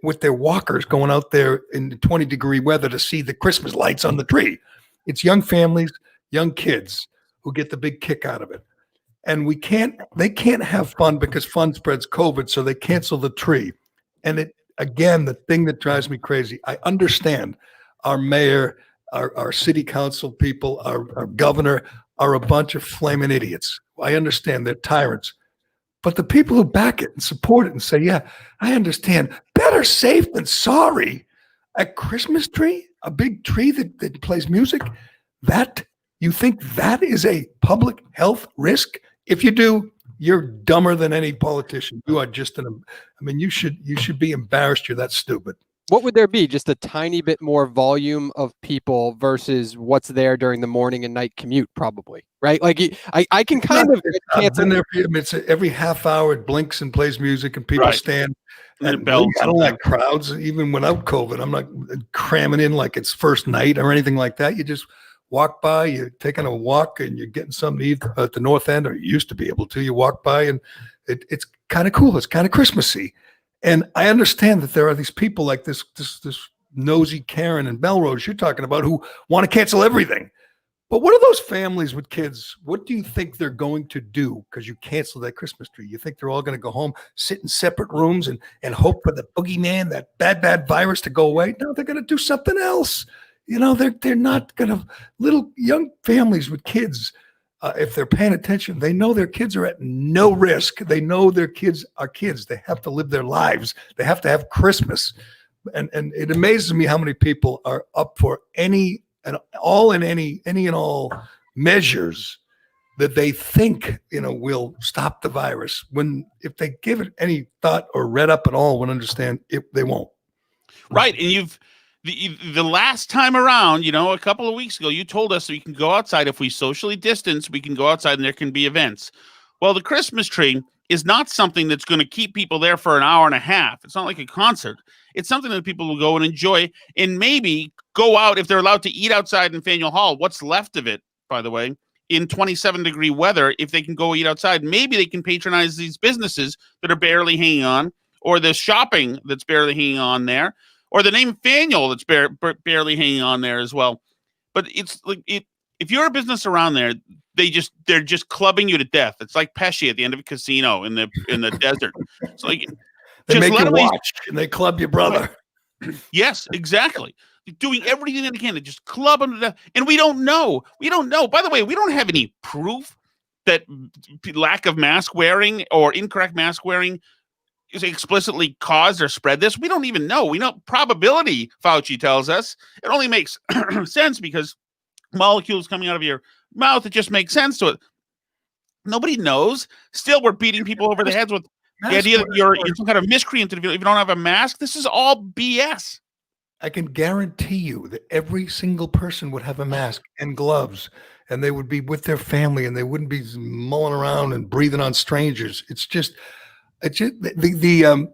with their walkers going out there in 20-degree weather to see the Christmas lights on the tree. It's young families, young kids who get the big kick out of it. And they can't have fun because fun spreads COVID, so they cancel the tree. And again, the thing that drives me crazy, I understand our mayor, our city council people, our governor are a bunch of flaming idiots. I understand they're tyrants. But the people who back it and support it and say, yeah, I understand. Better safe than sorry. A Christmas tree, a big tree that plays music, you think that is a public health risk? If you do, you're dumber than any politician. You are just you should be embarrassed. You're that stupid. What would there be? Just a tiny bit more volume of people versus what's there during the morning and night commute, probably, right? Like I can kind of cancel. It's every half hour it blinks and plays music and people stand. And really, I don't like crowds, even without COVID. I'm not cramming in like it's first night or anything like that. You just walk by, you're taking a walk and you're getting something to eat at the north end, or you used to be able to. You walk by and it's kind of cool. It's kind of Christmassy. And I understand that there are these people like this nosy Karen and Belrose you're talking about who want to cancel everything. But what are those families with kids? What do you think they're going to do because you canceled that Christmas tree? You think they're all going to go home, sit in separate rooms and hope for the boogeyman, that bad virus to go away? No, they're going to do something else. You know, they're not going to. Little young families with kids, if they're paying attention, they know their kids are at no risk. They know their kids are kids. They have to live their lives. They have to have Christmas. And it amazes me how many people are up for any and all measures that they think, will stop the virus. When if they give it any thought or read up at all, would understand they won't. Right. And the last time around, a couple of weeks ago, you told us we can go outside. If we socially distance, we can go outside and there can be events. Well, the Christmas tree is not something that's going to keep people there for an hour and a half. It's not like a concert. It's something that people will go and enjoy and maybe go out if they're allowed to eat outside in Faneuil Hall. What's left of it, by the way, in 27-degree weather, if they can go eat outside, maybe they can patronize these businesses that are barely hanging on, or the shopping that's barely hanging on there, or the name Faneuil that's barely hanging on there as well. But it's like if you're a business around there, they're just clubbing you to death. It's like Pesci at the end of a casino in the desert. It's like they make you watch and they club your brother. Yes, exactly. Doing everything they can to just club them to death. And we don't know. By the way, we don't have any proof that lack of mask wearing or incorrect mask wearing is explicitly caused or spread this. We don't even know. We know probability, Fauci tells us. It only makes sense because molecules coming out of your mouth, it just makes sense to it. Nobody knows. Still, we're beating people over the heads with the idea that you're some kind of miscreant if you don't have a mask. This is all BS. I can guarantee you that every single person would have a mask and gloves, and they would be with their family, and they wouldn't be mulling around and breathing on strangers. It's just the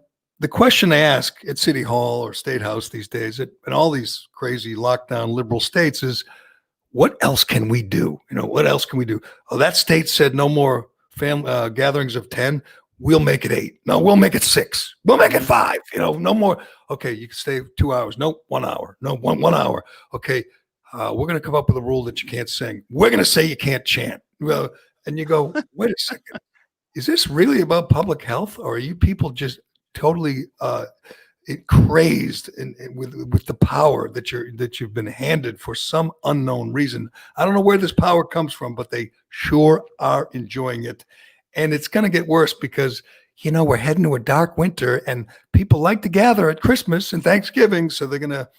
question they ask at City Hall or State House these days, in all these crazy lockdown liberal states, is what else can we do? What else can we do? Oh, that state said no more gatherings of 10. We'll make it 8. No, we'll make it 6. We'll make it 5. No more. Okay, you can stay 2 hours. No, 1 hour. No, one hour. Okay, we're going to come up with a rule that you can't sing. We're going to say you can't chant. Well, and you go, wait a second. Is this really about public health, or are you people just totally crazed with the power that you've been handed for some unknown reason? I don't know where this power comes from, but they sure are enjoying it. And it's going to get worse because, we're heading to a dark winter and people like to gather at Christmas and Thanksgiving. So they're going to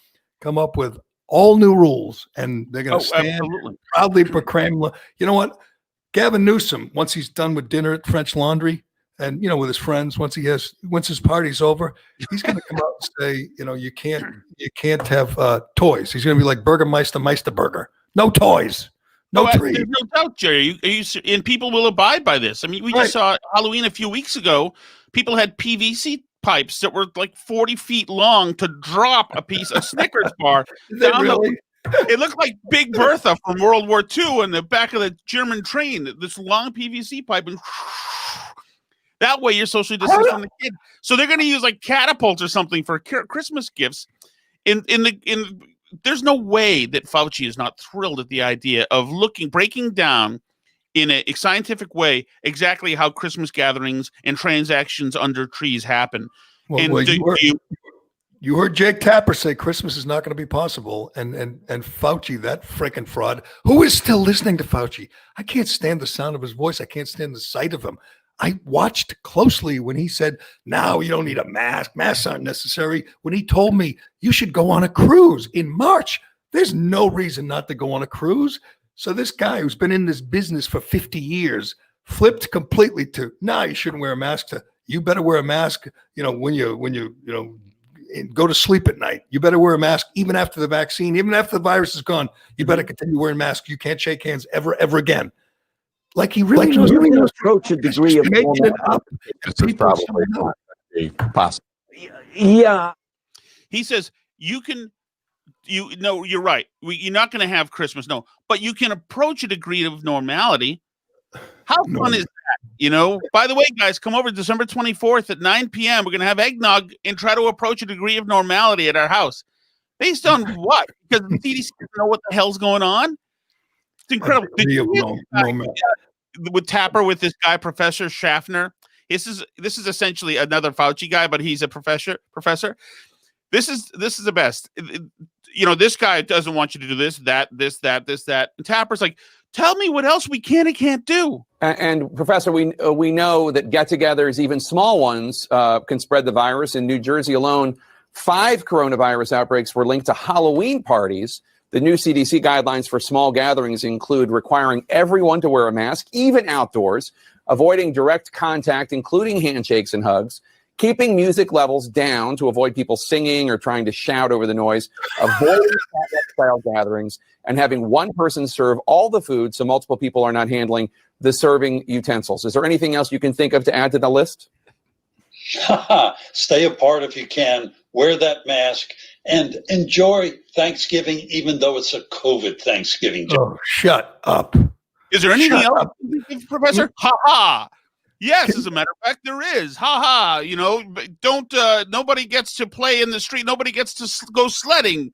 come up with all new rules and they're going to stand proudly proclaim. You know what? Gavin Newsom, once he's done with dinner at French Laundry and, with his friends, once his party's over, he's going to come out and say, you can't have toys. He's going to be like Burgermeister Meisterburger. No toys. No tree. There's no doubt, Jerry. And people will abide by this. I mean, we just saw Halloween a few weeks ago. People had PVC pipes that were like 40 feet long to drop a piece of Snickers bar down really? It looked like Big Bertha from World War II in the back of the German train. This long PVC pipe, and that way you're socially distanced from the kid. So they're going to use like catapults or something for Christmas gifts. There's no way that Fauci is not thrilled at the idea of breaking down in a scientific way exactly how Christmas gatherings and transactions under trees happen. You heard Jake Tapper say Christmas is not going to be possible, and Fauci, that freaking fraud, who is still listening to Fauci? I can't stand the sound of his voice. I can't stand the sight of him. I watched closely when he said, "No, you don't need a mask. Masks aren't necessary." When he told me you should go on a cruise in March, there's no reason not to go on a cruise. So this guy who's been in this business for 50 years flipped completely to, "No, you shouldn't wear a mask," to, "You better wear a mask." When you go to sleep at night. You better wear a mask even after the vaccine, even after the virus is gone. You better continue wearing masks. You can't shake hands ever again. Like he really knows. Really approach a degree of making it up. probably not possible. Yeah. He says you're right. You're not going to have Christmas, no, but you can approach a degree of normality. How fun is that? By the way, guys, come over December 24th at 9 p.m. We're going to have eggnog and try to approach a degree of normality at our house. Based on what? Because the CDC doesn't know what the hell's going on. It's incredible. With Tapper, with this guy, Professor Schaffner. This is essentially another Fauci guy, but he's a professor. This is the best. This guy doesn't want you to do this, that. And Tapper's like, tell me what else we can and can't do. And Professor, we know that get-togethers, even small ones, can spread the virus. In New Jersey alone, 5 coronavirus outbreaks were linked to Halloween parties. The new CDC guidelines for small gatherings include requiring everyone to wear a mask, even outdoors, avoiding direct contact, including handshakes and hugs, keeping music levels down to avoid people singing or trying to shout over the noise, avoiding style gatherings, and having one person serve all the food so multiple people are not handling the serving utensils. Is there anything else you can think of to add to the list? Stay apart if you can, wear that mask, and enjoy Thanksgiving, even though it's a COVID Thanksgiving. Oh, shut up. Is there anything else, Professor? Ha ha. Yes, as a matter of fact, there is. Ha ha. Don't, nobody gets to play in the street. Nobody gets to go sledding.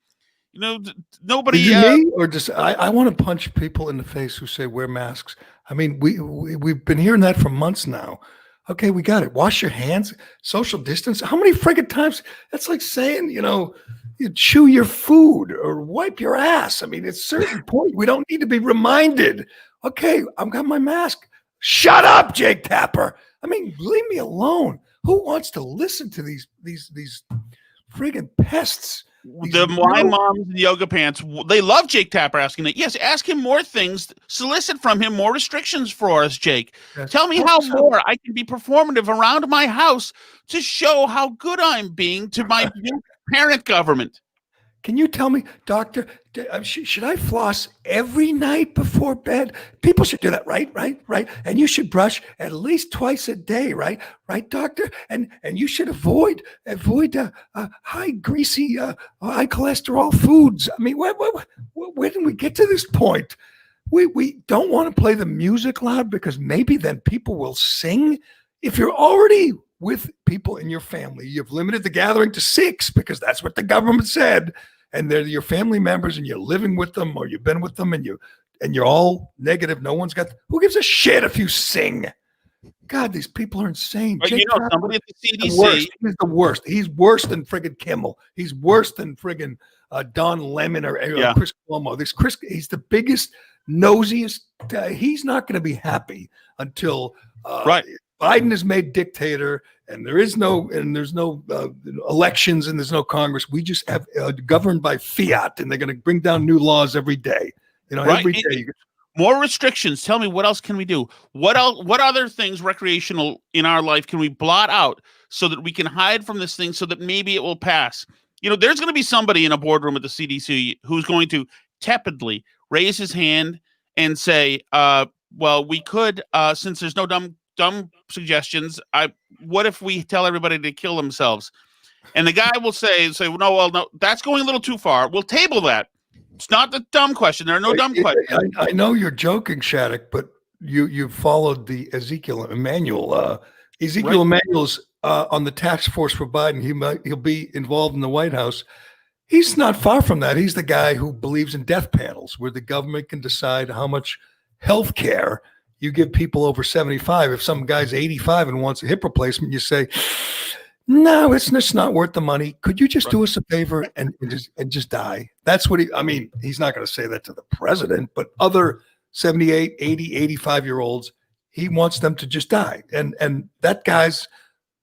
Nobody. Me or just I want to punch people in the face who say wear masks. I mean, we've been hearing that for months now. Okay, we got it. Wash your hands, social distance. How many friggin' times? That's like saying, you chew your food or wipe your ass. I mean, at a certain point, we don't need to be reminded. Okay, I've got my mask. Shut up, Jake Tapper. I mean, leave me alone. Who wants to listen to these friggin' pests? The wine moms and yoga pants, they love Jake Tapper asking that. Yes, ask him more things. Solicit from him more restrictions for us, Jake. Yes. Tell me how more I can be performative around my house to show how good I'm being to my parent government. Can you tell me, doctor, should I floss every night before bed? People should do that, right? And you should brush at least twice a day, right, doctor? And you should avoid high greasy, high cholesterol foods. I mean, where did we get to this point? We don't want to play the music loud because maybe then people will sing. If you're already with people in your family, you've limited the gathering to 6 because that's what the government said, and they're your family members and you're living with them or you've been with them and you're all negative. No one's got, who gives a shit if you sing? God, these people are insane. But somebody at the CDC. He's the worst. He's worse than friggin' Kimmel. He's worse than friggin' Don Lemon or Chris Cuomo. He's the biggest, nosiest. He's not going to be happy until Biden is made dictator, and there's no elections, and there's no Congress. We just have governed by fiat, and they're going to bring down new laws every day. Every day. More restrictions. Tell me, what else can we do? What other things recreational in our life can we blot out so that we can hide from this thing, so that maybe it will pass? There's going to be somebody in a boardroom at the CDC who's going to tepidly raise his hand and say, well, we could, since there's no dumb suggestions, what if we tell everybody to kill themselves? And the guy will say, no, that's going a little too far. We'll table that. It's not the dumb question. There are no dumb questions. I know you're joking, Shattuck, but you followed the Ezekiel Emanuel. Emanuel's on the task force for Biden. He'll be involved in the White House. He's not far from that. He's the guy who believes in death panels, where the government can decide how much health care you give people over 75. If some guy's 85 and wants a hip replacement, you say, no, it's not worth the money. Could you just do us a favor and just die? That's what he's not going to say that to the president, but other 78, 80, 85-year-olds, he wants them to just die. And that guy's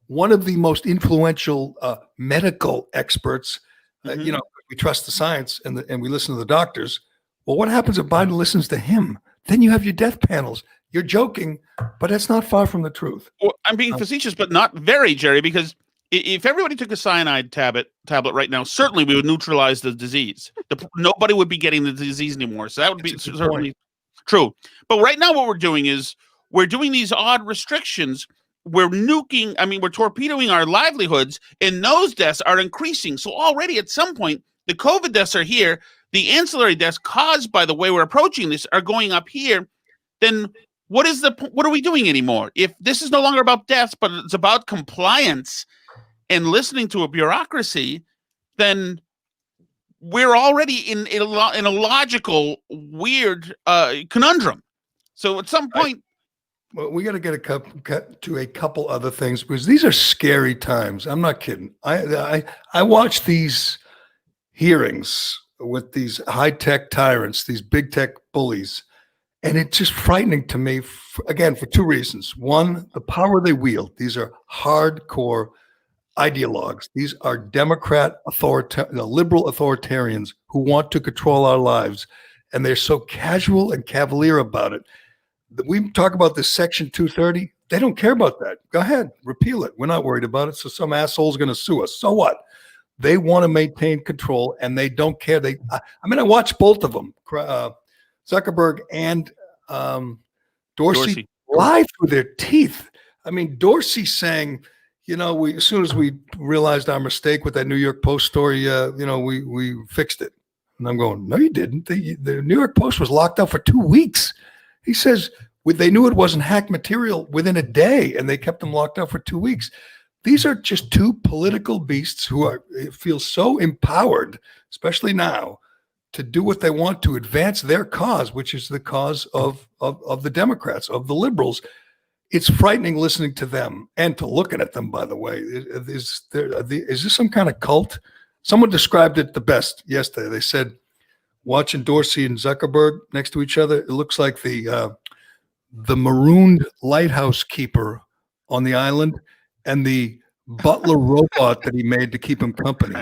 one of the most influential medical experts. We trust the science and we listen to the doctors. Well, what happens if Biden listens to him? Then you have your death panels. You're joking, but that's not far from the truth. Well, I'm being facetious, but not very, Jerry, because if everybody took a cyanide tablet right now, certainly we would neutralize the disease. Nobody would be getting the disease anymore. So that would be certainly true. But right now what we're doing is we're doing these odd restrictions. We're we're torpedoing our livelihoods, and those deaths are increasing. So already at some point, the COVID deaths are here. The ancillary deaths caused by the way we're approaching this are going up here. Then what are we doing anymore? If this is no longer about deaths, but it's about compliance and listening to a bureaucracy, then we're already in a logical, weird conundrum. So at some point, well, we got to get a couple other things, because these are scary times. I'm not kidding. I watch these hearings with these high-tech tyrants, these big tech bullies, and it's just frightening to me, again, for two reasons. One, the power they wield. These are hardcore ideologues. These are Democrat liberal authoritarians who want to control our lives, and they're so casual and cavalier about it. We talk about this Section 230. They don't care about that. Go ahead, repeal it. We're not worried about it. So some asshole's going to sue us. So what? They want to maintain control, and they don't care. I watched both of them, Zuckerberg and Dorsey lie through their teeth. I mean, Dorsey saying, as soon as we realized our mistake with that New York Post story, we fixed it. And I'm going, no, you didn't. The New York Post was locked up for 2 weeks. He says they knew it wasn't hacked material within a day, and they kept them locked up for 2 weeks. These are just two political beasts who feel so empowered, especially now, to do what they want to advance their cause, which is the cause of the Democrats, of the liberals. It's frightening listening to them and to looking at them, by the way. Is this some kind of cult? Someone described it the best yesterday. They said, watching Dorsey and Zuckerberg next to each other, it looks like the marooned lighthouse keeper on the island and the butler robot that he made to keep him company.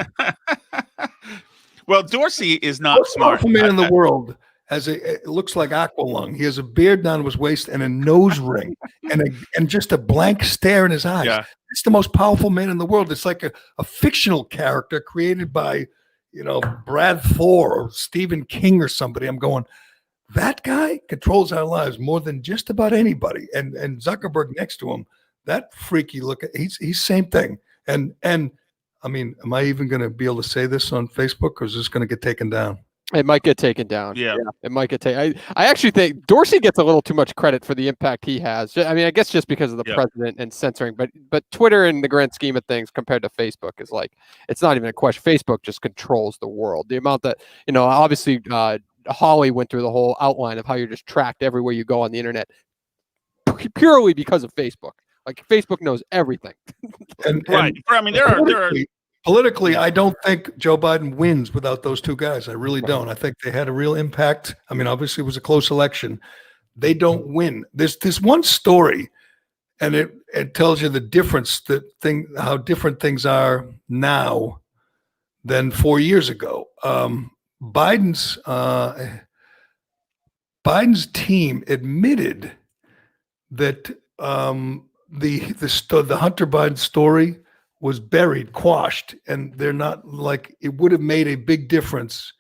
Well, Dorsey is not smart. Powerful man in the world it looks like Aqualung. He has a beard down to his waist and a nose ring and just a blank stare in his eyes. Yeah. It's the most powerful man in the world. It's like a fictional character created by, Brad Thor or Stephen King or somebody. I'm going, that guy controls our lives more than just about anybody. And Zuckerberg next to him, that freaky look, he's same thing. And I mean, am I even going to be able to say this on Facebook, or is this going to get taken down? It might get taken down. Yeah. It might get taken. I actually think Dorsey gets a little too much credit for the impact he has. I mean, I guess just because of the president and censoring, but Twitter in the grand scheme of things compared to Facebook is it's not even a question. Facebook just controls the world. The amount that, obviously Holly went through the whole outline of how you're just tracked everywhere you go on the internet purely because of Facebook. Facebook knows everything. Right. I mean, there are. Politically, I don't think Joe Biden wins without those two guys. I really don't. I think they had a real impact. I mean, obviously, it was a close election. They don't win. There's this one story, and it tells you the difference, how different things are now than 4 years ago. Biden's team admitted that the Hunter Biden story was buried, quashed, and they're not it would have made a big difference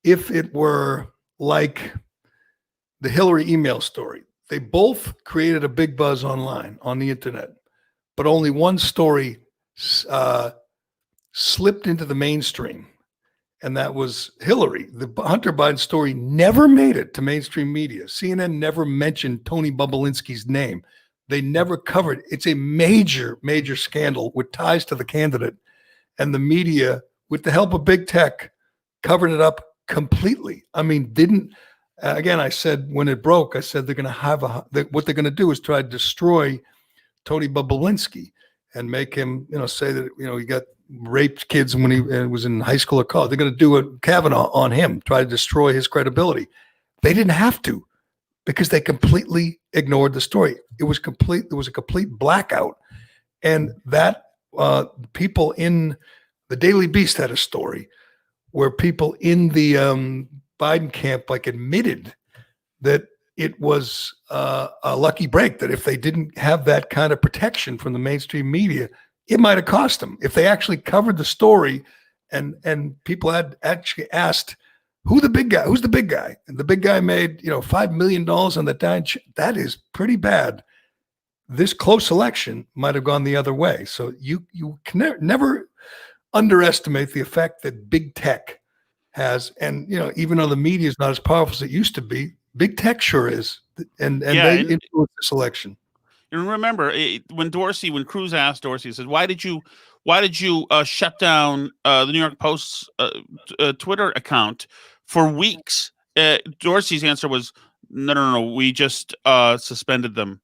if it were like the Hillary email story. They both created a big buzz online on the internet, but only one story slipped into the mainstream, and that was Hillary. The Hunter Biden story never made it to mainstream media. CNN never mentioned Tony Bobulinski's name. They never covered. It's a major, major scandal with ties to the candidate, and the media, with the help of big tech, covered it up completely. I mean, again, I said when it broke, I said they're going to have what they're going to do is try to destroy Tony Bobulinski and make him, say that, he got raped kids when he was in high school or college. They're going to do a Kavanaugh on him, try to destroy his credibility. They didn't have to, because they completely ignored the story. It was a complete blackout. And that people in the Daily Beast had a story where people in the Biden camp admitted that it was a lucky break, that if they didn't have that kind of protection from the mainstream media, it might have cost them if they actually covered the story, and people had actually asked who's the big guy, and the big guy made $5 million on the down. That is pretty bad. This close election might have gone the other way. So you can never underestimate the effect that big tech has. And even though the media is not as powerful as it used to be, big tech sure is, and they influence this election. And remember, when Cruz asked Dorsey, he said, "Why did you shut down the New York Post's Twitter account for weeks?" Dorsey's answer was, "No. We just suspended them.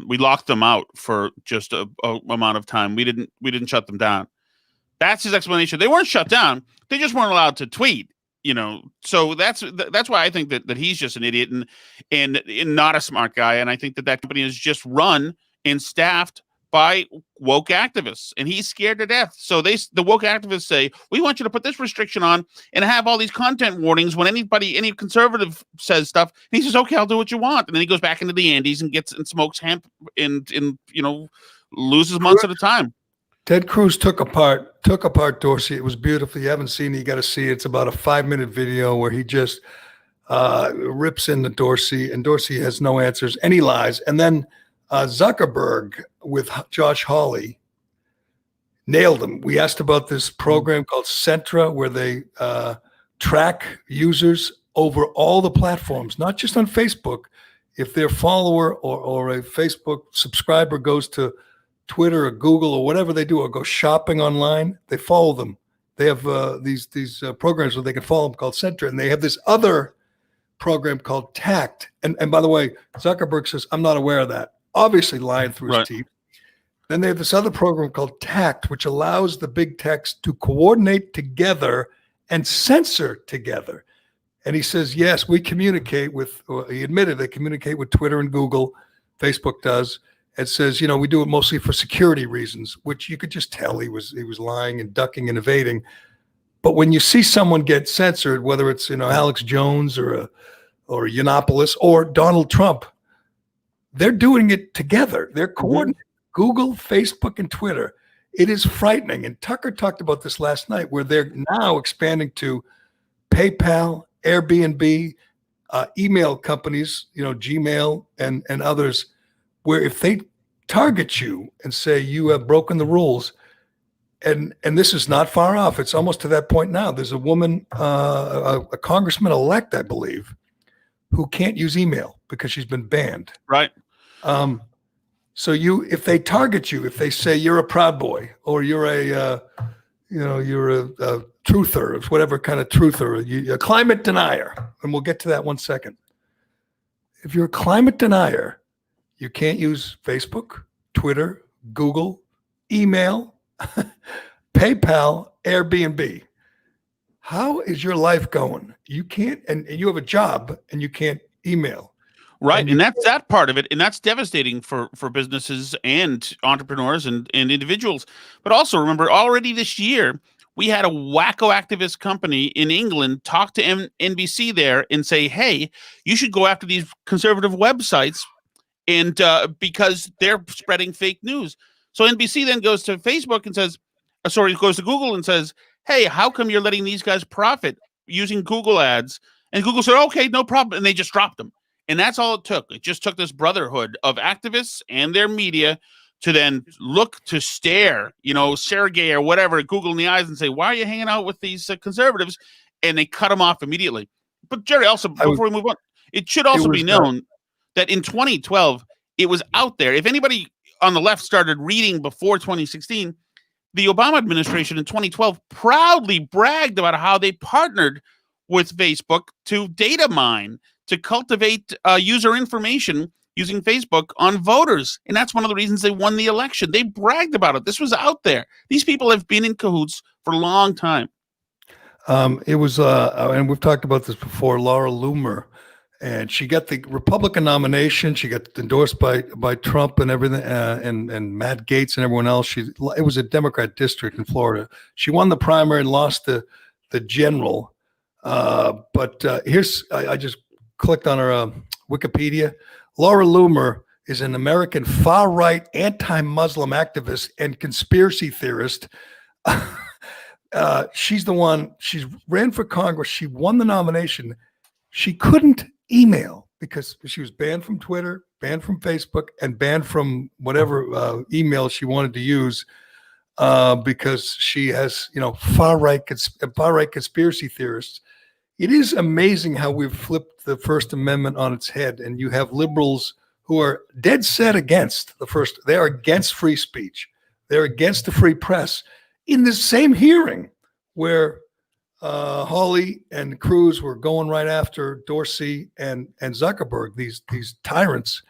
We locked them out for just a amount of time. We didn't shut them down." That's his explanation. They weren't shut down. They just weren't allowed to tweet. So that's why I think that he's just an idiot and not a smart guy. And I think that company is just run and staffed by woke activists, and he's scared to death. So the woke activists say, "We want you to put this restriction on and have all these content warnings when any conservative says stuff." And he says, "Okay, I'll do what you want." And then he goes back into the Andes and smokes hemp and loses months at a time. Ted Cruz took apart Dorsey. It was beautiful. You haven't seen it, you got to see it. It's about a 5-minute video where he just rips into Dorsey, and Dorsey has no answers, and he lies. And then Zuckerberg with Josh Hawley nailed him. We asked about this program called Centra, where they track users over all the platforms, not just on Facebook. If their follower or a Facebook subscriber goes to Twitter or Google or whatever they do, or go shopping online, they follow them. They have these programs where they can follow them called Centra, and they have this other program called Tact. And by the way, Zuckerberg says, "I'm not aware of that." Obviously lying through his teeth. Then they have this other program called Tact, which allows the big techs to coordinate together and censor together. And he says, yes, we communicate with, he admitted they communicate with Twitter and Google, Facebook does. It says, we do it mostly for security reasons, which you could just tell he was lying and ducking and evading. But when you see someone get censored, whether it's Alex Jones or Yiannopoulos or Donald Trump, they're doing it together. They're coordinating. Google, Facebook, and Twitter. It is frightening. And Tucker talked about this last night, where they're now expanding to PayPal, Airbnb, email companies, Gmail and others, where if they target you and say you have broken the rules, and this is not far off, it's almost to that point now. There's a woman, a congressman-elect, I believe, who can't use email because she's been banned. Right. So if they target you, if they say you're a Proud Boy or you're a truther, whatever kind of truther, a climate denier, and we'll get to that one second. If you're a climate denier, you can't use Facebook, Twitter, Google, email, PayPal, Airbnb. How is your life going? You can't, and you have a job and you can't email. Right. And that's that part of it. And that's devastating for businesses and entrepreneurs and individuals. But also remember, already this year, we had a wacko activist company in England talk to NBC there and say, hey, you should go after these conservative websites and because they're spreading fake news. So NBC then goes to Facebook and says, goes to Google and says, hey, how come you're letting these guys profit using Google ads? And Google said, okay, no problem. And they just dropped them. And that's all it took. It just took this brotherhood of activists and their media to then stare, Sergey or whatever, Google in the eyes and say, why are you hanging out with these conservatives? And they cut them off immediately. But Jerry, also, before we move on, it should also be known that in 2012, it was out there. If anybody on the left started reading before 2016, the Obama administration in 2012 proudly bragged about how they partnered with Facebook to data mine, to cultivate user information using Facebook on voters. And that's one of the reasons they won the election. They bragged about it. This was out there. These people have been in cahoots for a long time. It was, and we've talked about this before, Laura Loomer, and she got the Republican nomination. She got endorsed by Trump and everything, and Matt Gaetz and everyone else. It was a Democrat district in Florida. She won the primary and lost the general. But I just clicked on her Wikipedia. Laura Loomer is an American far-right anti-Muslim activist and conspiracy theorist. She's the one, she ran for Congress. She won the nomination. She couldn't email because she was banned from Twitter, banned from Facebook, and banned from whatever email she wanted to use because she has, far-right conspiracy theorists. It is amazing how we've flipped the First Amendment on its head, and you have liberals who are dead set against the first. They are against free speech. They're against the free press. In the same hearing where Hawley and Cruz were going right after Dorsey and Zuckerberg, these tyrants,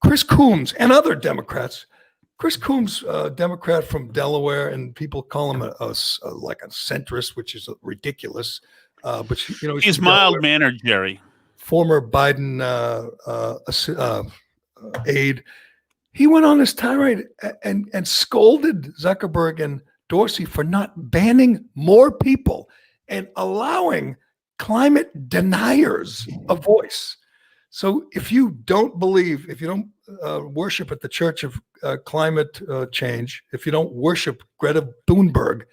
Chris Coons and other Democrats. Chris Coons, Democrat from Delaware, and people call him like a centrist, which is ridiculous. But he's mild-mannered, Jerry. Former Biden aide. He went on this tirade and scolded Zuckerberg and Dorsey for not banning more people and allowing climate deniers a voice. So if you don't believe, if you don't worship at the Church of Climate Change, if you don't worship Greta Thunberg,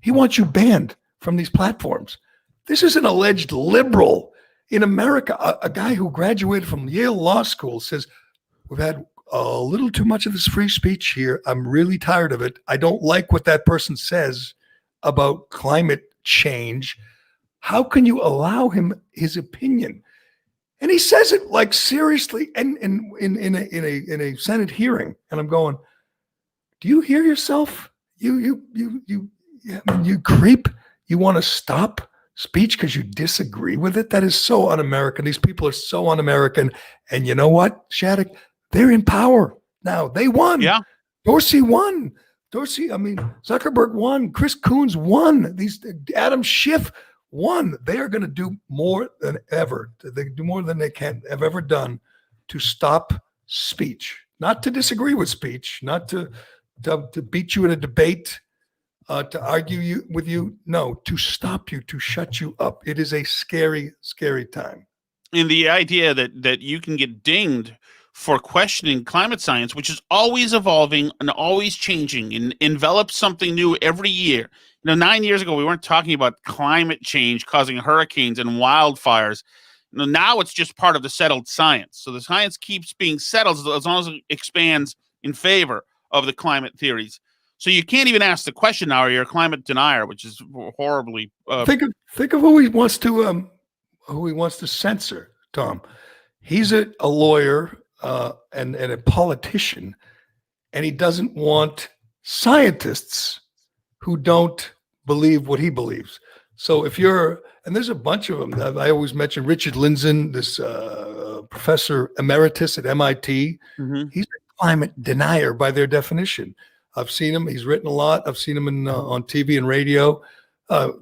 he wants you banned from these platforms. This is an alleged liberal in America. A guy who graduated from Yale Law School says, we've had a little too much of this free speech here. I'm really tired of it. I don't like what that person says about climate change. How can you allow him his opinion? And he says it like seriously and in a Senate hearing. And I'm going, do you hear yourself? You creep. You want to stop speech because you disagree with it? That is so un-American. These people are so un-American. And you know what, Shattuck? They're in power now. They won. Yeah. Dorsey won. Zuckerberg won. Chris Coons won. Adam Schiff won. They are going to do more than ever. They do more than they have ever done to stop speech, not to disagree with speech, not to beat you in a debate, to argue with you. No, to stop you, to shut you up. It is a scary, scary time. And the idea that you can get dinged for questioning climate science, which is always evolving and always changing and envelops something new every year. 9 years ago, we weren't talking about climate change causing hurricanes and wildfires. Now it's just part of the settled science. So the science keeps being settled as long as it expands in favor of the climate theories. So you can't even ask the question now, are you a climate denier, which is horribly. Think of who he wants to censor, Tom. He's a lawyer and a politician, and he doesn't want scientists who don't believe what he believes. So and there's a bunch of them. I always mention Richard Lindzen, this professor emeritus at MIT. Mm-hmm. He's a climate denier by their definition. I've seen him. He's written a lot. I've seen him on TV and radio.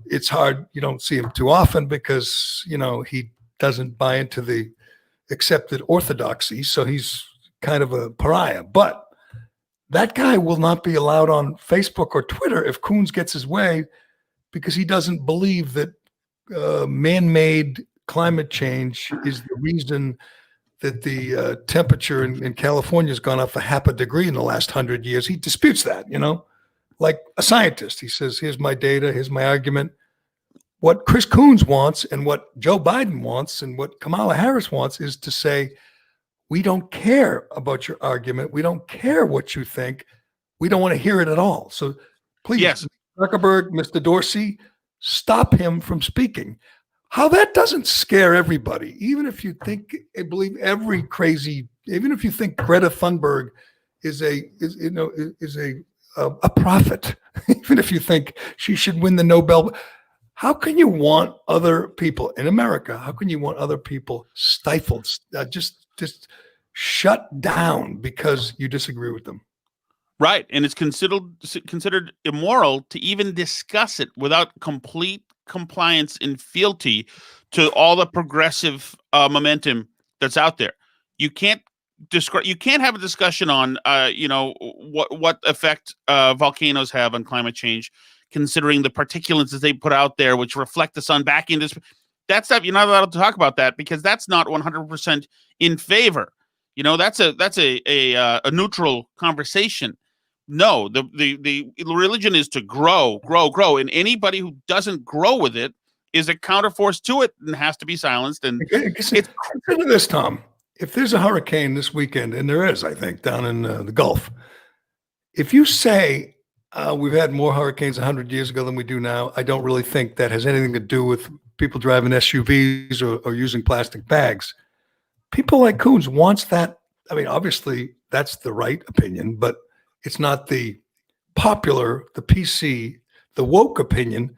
It's hard. You don't see him too often because, he doesn't buy into the accepted orthodoxy. So he's kind of a pariah. But that guy will not be allowed on Facebook or Twitter if Coons gets his way, because he doesn't believe that man-made climate change is the reason that the temperature in California has gone up a half a degree in the last 100 years. He disputes that, like a scientist. He says, here's my data, here's my argument. What Chris Coons wants and what Joe Biden wants and what Kamala Harris wants is to say, we don't care about your argument. We don't care what you think. We don't want to hear it at all. So please, yes. Zuckerberg, Mr. Dorsey, stop him from speaking. How that doesn't scare everybody, even if you believe every crazy, even if you think Greta Thunberg is a prophet, even if you think she should win the Nobel. How can you want other people in America? How can you want other people stifled, just shut down because you disagree with them? Right, and it's considered immoral to even discuss it without complete compliance and fealty to all the progressive momentum that's out there. You can't have a discussion on what effect volcanoes have on climate change, considering the particulates that they put out there, which reflect the sun back into that stuff. You're not allowed to talk about that because that's not 100% in favor. You know, that's a neutral conversation. No, the religion is to grow, and anybody who doesn't grow with it is a counterforce to it and has to be silenced. And Consider this, Tom. If there's a hurricane this weekend, and there is, I think, down in the Gulf, if you say we've had more hurricanes 100 years ago than we do now, I don't really think that has anything to do with people driving SUVs or using plastic bags. People like Coons wants that. I mean, obviously, that's the right opinion, but it's not the popular, the PC, the woke opinion.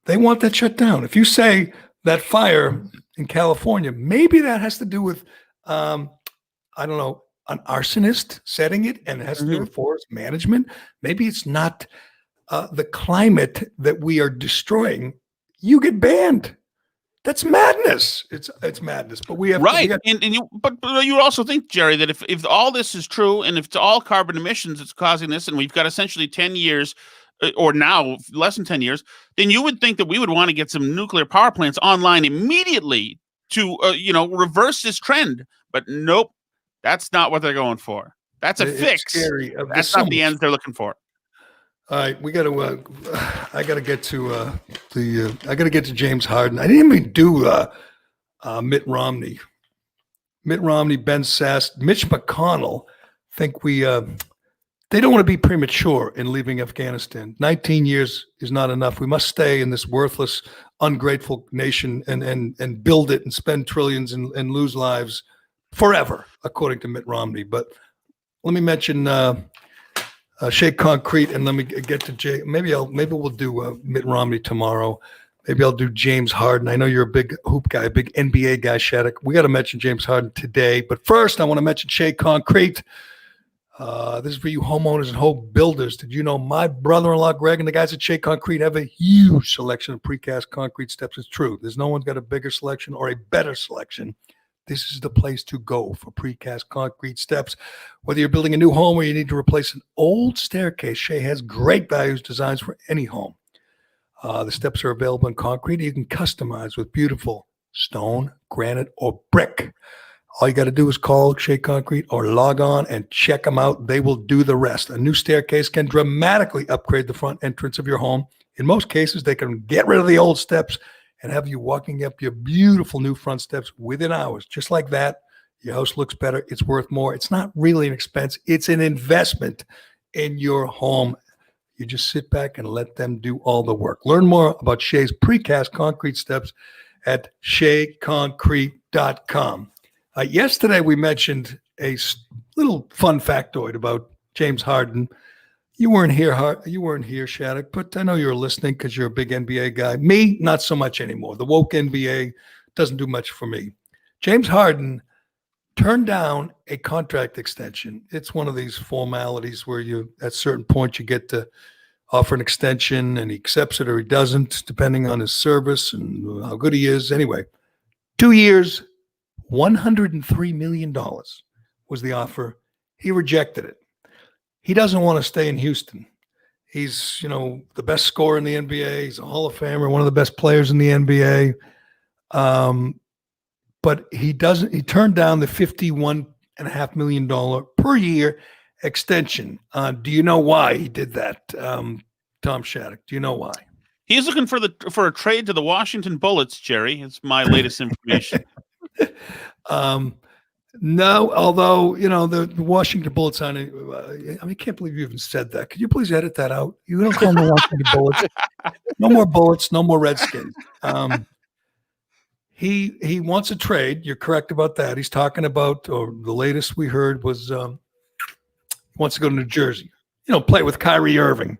They want that shut down. If you say that fire in California, maybe that has to do with, I don't know, an arsonist setting it, and it has to do with forest management. Maybe it's not the climate that we are destroying. You get banned. That's madness. It's madness. But we have right. But you also think, Jerry, that if all this is true, and if it's all carbon emissions that's causing this, and we've got essentially 10 years, or now less than 10 years, then you would think that we would want to get some nuclear power plants online immediately to reverse this trend. But nope, that's not what they're going for. That's a fix. Scary. That's not the ends they're looking for. All right, we got to. I got to get to I got to get to James Harden. I didn't even do Mitt Romney. Mitt Romney, Ben Sass, Mitch McConnell think they don't want to be premature in leaving Afghanistan. 19 years is not enough. We must stay in this worthless, ungrateful nation and build it and spend trillions and lose lives forever, according to Mitt Romney. But let me mention Shea Concrete, and let me get to Jay. Maybe we'll do Mitt Romney tomorrow. Maybe I'll do James Harden. I know you're a big hoop guy, a big NBA guy, Shattuck. We got to mention James Harden today. But first, I want to mention Shea Concrete. This is for you homeowners and home builders. Did you know my brother-in-law, Greg, and the guys at Shea Concrete have a huge selection of precast concrete steps? It's true. There's no one's got a bigger selection or a better selection. This is the place to go for precast concrete steps. Whether you're building a new home or you need to replace an old staircase, Shea has great values designs for any home. The steps are available in concrete. You can customize with beautiful stone, granite, or brick. All you got to do is call Shea Concrete or log on and check them out. They will do the rest. A new staircase can dramatically upgrade the front entrance of your home. In most cases, they can get rid of the old steps and have you walking up your beautiful new front steps within hours. Just like that, your house looks better. It's worth more. It's not really an expense. It's an investment in your home. You just sit back and let them do all the work. Learn more about Shea's precast concrete steps at SheaConcrete.com. Yesterday, we mentioned a little fun factoid about James Harden. You weren't here, Shattuck, but I know you're listening because you're a big NBA guy. Me, not so much anymore. The woke NBA doesn't do much for me. James Harden turned down a contract extension. It's one of these formalities where at a certain point you get to offer an extension, and he accepts it or he doesn't, depending on his service and how good he is. Anyway, 2 years, $103 million was the offer. He rejected it. He doesn't want to stay in Houston. He's, the best scorer in the NBA. He's a Hall of Famer, one of the best players in the NBA. But he turned down the $51.5 million per year extension. Do you know why he did that, Tom Shattuck? Do you know why? He's looking for a trade to the Washington Bullets, Jerry. It's my latest information. No, although, the Washington Bullets I can't believe you even said that. Could you please edit that out? You don't call them the Washington Bullets. No more Bullets, no more Redskins. He wants a trade. You're correct about that. He's talking about, or the latest we heard was he wants to go to New Jersey, play with Kyrie Irving.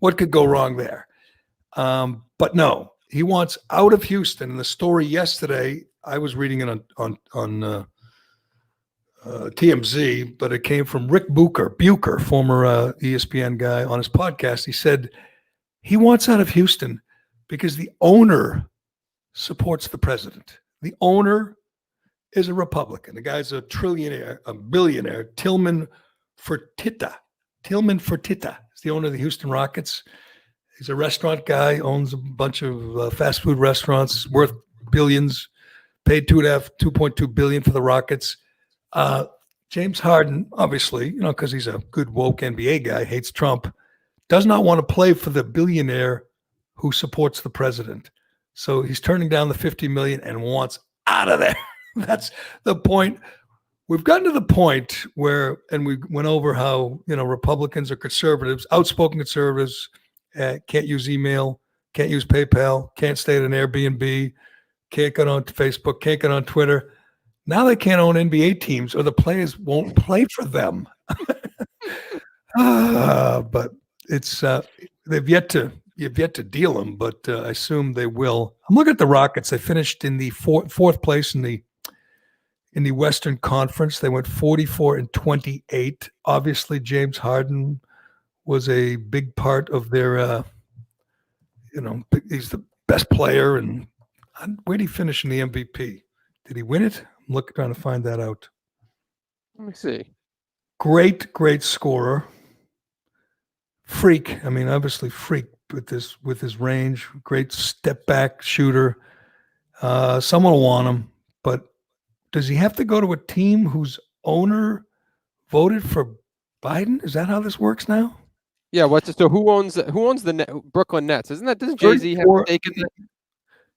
What could go wrong there? But no, he wants out of Houston. And the story yesterday, I was reading it on TMZ, but it came from Rick Bucher, former ESPN guy, on his podcast. He said he wants out of Houston because the owner supports the president. The owner is a Republican. The guy's a trillionaire, a billionaire. Tillman Fertitta is the owner of the Houston Rockets. He's a restaurant guy, owns a bunch of fast food restaurants, worth billions, paid $2.2 billion for the Rockets. James Harden, obviously, because he's a good woke NBA guy, hates Trump, does not want to play for the billionaire who supports the president. So he's turning down the $50 million and wants out of there. That's the point. We've gotten to the point where, and we went over how, Republicans or conservatives, outspoken conservatives, can't use email, can't use PayPal, can't stay at an Airbnb, can't get on Facebook, can't get on Twitter. Now they can't own NBA teams or the players won't play for them. But it's you've yet to deal them, but I assume they will. I'm looking at the Rockets. They finished in the fourth place in the Western Conference. They went 44-28. Obviously, James Harden was a big part of their. He's the best player. And where did he finish in the MVP? Did he win it? I'm trying to find that out. Let me see. Great scorer. Freak. I mean, obviously freak with his range. Great step back shooter. Someone will want him, but does he have to go to a team whose owner voted for Biden? Is that how this works now? Yeah. So who owns the Brooklyn Nets? Doesn't Jay-Z have a stake in that?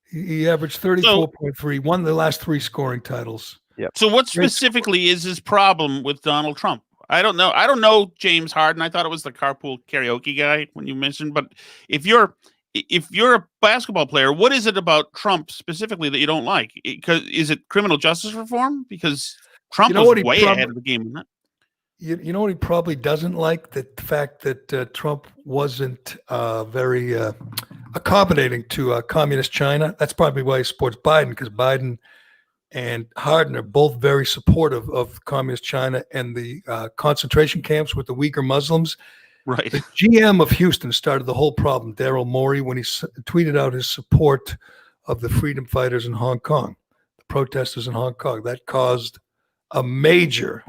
He averaged 34.3, won the last 3 scoring titles. Yep. So what specifically is his problem with Donald Trump? I don't know. I don't know James Harden. I thought it was the carpool karaoke guy when you mentioned. But if you're a basketball player, what is it about Trump specifically that you don't like? Is it criminal justice reform? Because Trump was way ahead of the game in that. You know what he probably doesn't like? The fact that Trump wasn't very accommodating to communist China. That's probably why he supports Biden, because Biden and Harden are both very supportive of communist China and the concentration camps with the Uyghur Muslims. Right. The GM of Houston started the whole problem, Daryl Morey, when he tweeted out his support of the freedom fighters in Hong Kong, the protesters in Hong Kong. That caused a major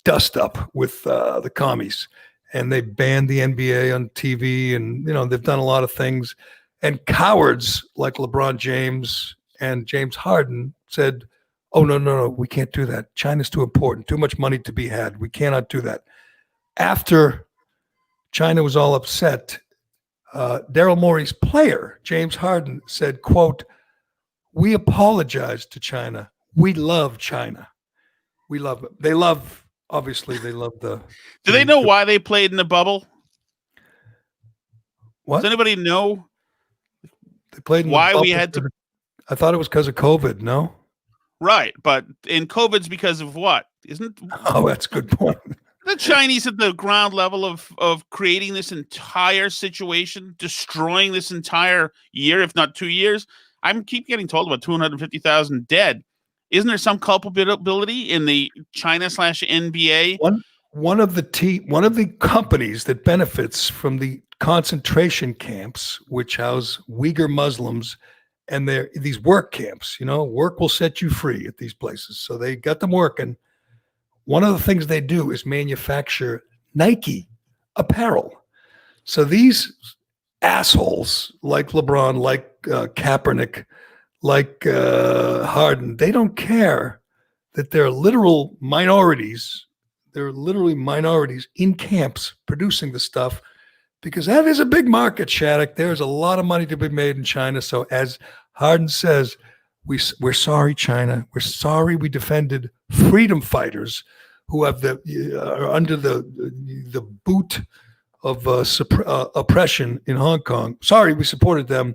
dust up with the commies, and they banned the NBA on TV, and they've done a lot of things. And cowards like LeBron James and James Harden said, "Oh no, we can't do that. China's too important, too much money to be had. We cannot do that." After China was all upset, Daryl Morey's player, James Harden, said, quote, "We apologize to China. We love China. We love them. They love." Obviously, they love the. Do they know why they played in the bubble? What? Does anybody know? They played in why the bubble we had to. I thought it was because of COVID. No. Right, but in COVID's because of what? Isn't? Oh, that's a good point. The Chinese at the ground level of creating this entire situation, destroying this entire year, if not 2 years. I keep getting told about 250,000 dead. Isn't there some culpability in the China/NBA? One of the companies that benefits from the concentration camps, which house Uyghur Muslims, and these work camps. Work will set you free at these places, so they got them working. One of the things they do is manufacture Nike apparel. So these assholes like LeBron, like Kaepernick, like Harden, they don't care that they're literal minorities. They're literally minorities in camps producing the stuff, because that is a big market, Shattuck. There's a lot of money to be made in China. So as Harden says, we're sorry, China. We're sorry we defended freedom fighters who have are under the boot of oppression in Hong Kong. Sorry, we supported them.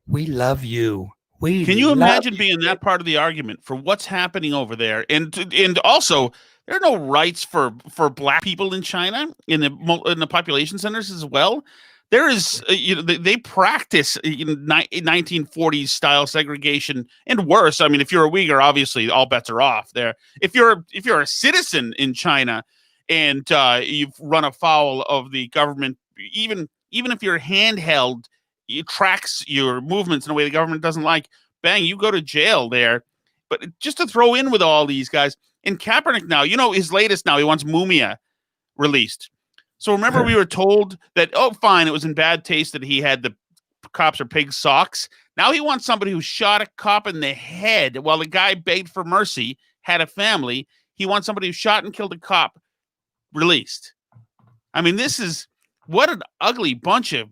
We love you. Can you imagine being that part of the argument for what's happening over there? And also, there are no rights for black people in China in the population centers as well. There is, they practice 1940s style segregation and worse. I mean, if you're a Uyghur, obviously all bets are off there. If you're a citizen in China and you've run afoul of the government, even if you're handheld, it tracks your movements in a way the government doesn't like, bang, you go to jail there. But just to throw in with all these guys, and Kaepernick now, his latest now, he wants Mumia released. So remember we were told that, oh, fine, it was in bad taste that he had the cops or pig socks. Now he wants somebody who shot a cop in the head while the guy begged for mercy, had a family. he wants somebody who shot and killed a cop released. I mean, this is what an ugly bunch of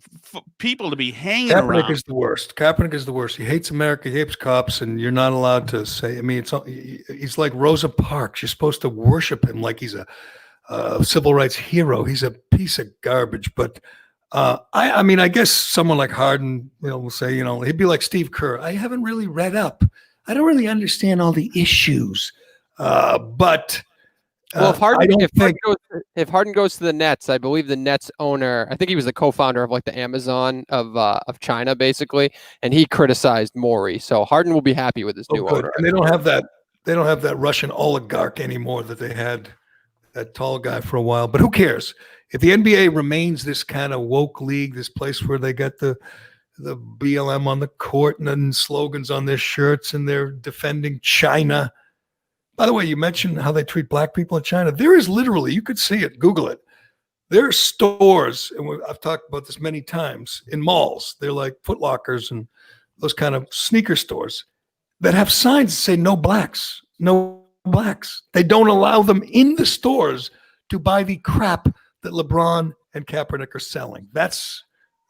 people to be hanging Kaepernick around. is the worst. Kaepernick is the worst. He hates America. He hates cops, and you're not allowed to say. I mean, he's like Rosa Parks. You're supposed to worship him like he's a civil rights hero. He's a piece of garbage. But I mean, I guess someone like Harden, will say, he'd be like Steve Kerr. I haven't really read up. I don't really understand all the issues. But well, if Harden goes to the Nets, I believe the Nets owner, I think he was the co-founder of like the Amazon of China, basically, and he criticized Maury. So Harden will be happy with his new owner. And they don't have that. They don't have that Russian oligarch anymore that they had, that tall guy, for a while. But who cares? If the NBA remains this kind of woke league, this place where they got the BLM on the court and then slogans on their shirts, and they're defending China. By the way, you mentioned how they treat black people in China. There is literally, you could see it, Google it. There are stores, and I've talked about this many times, in malls. They're like Foot Lockers and those kind of sneaker stores that have signs that say no blacks, no blacks. They don't allow them in the stores to buy the crap that LeBron and Kaepernick are selling. That's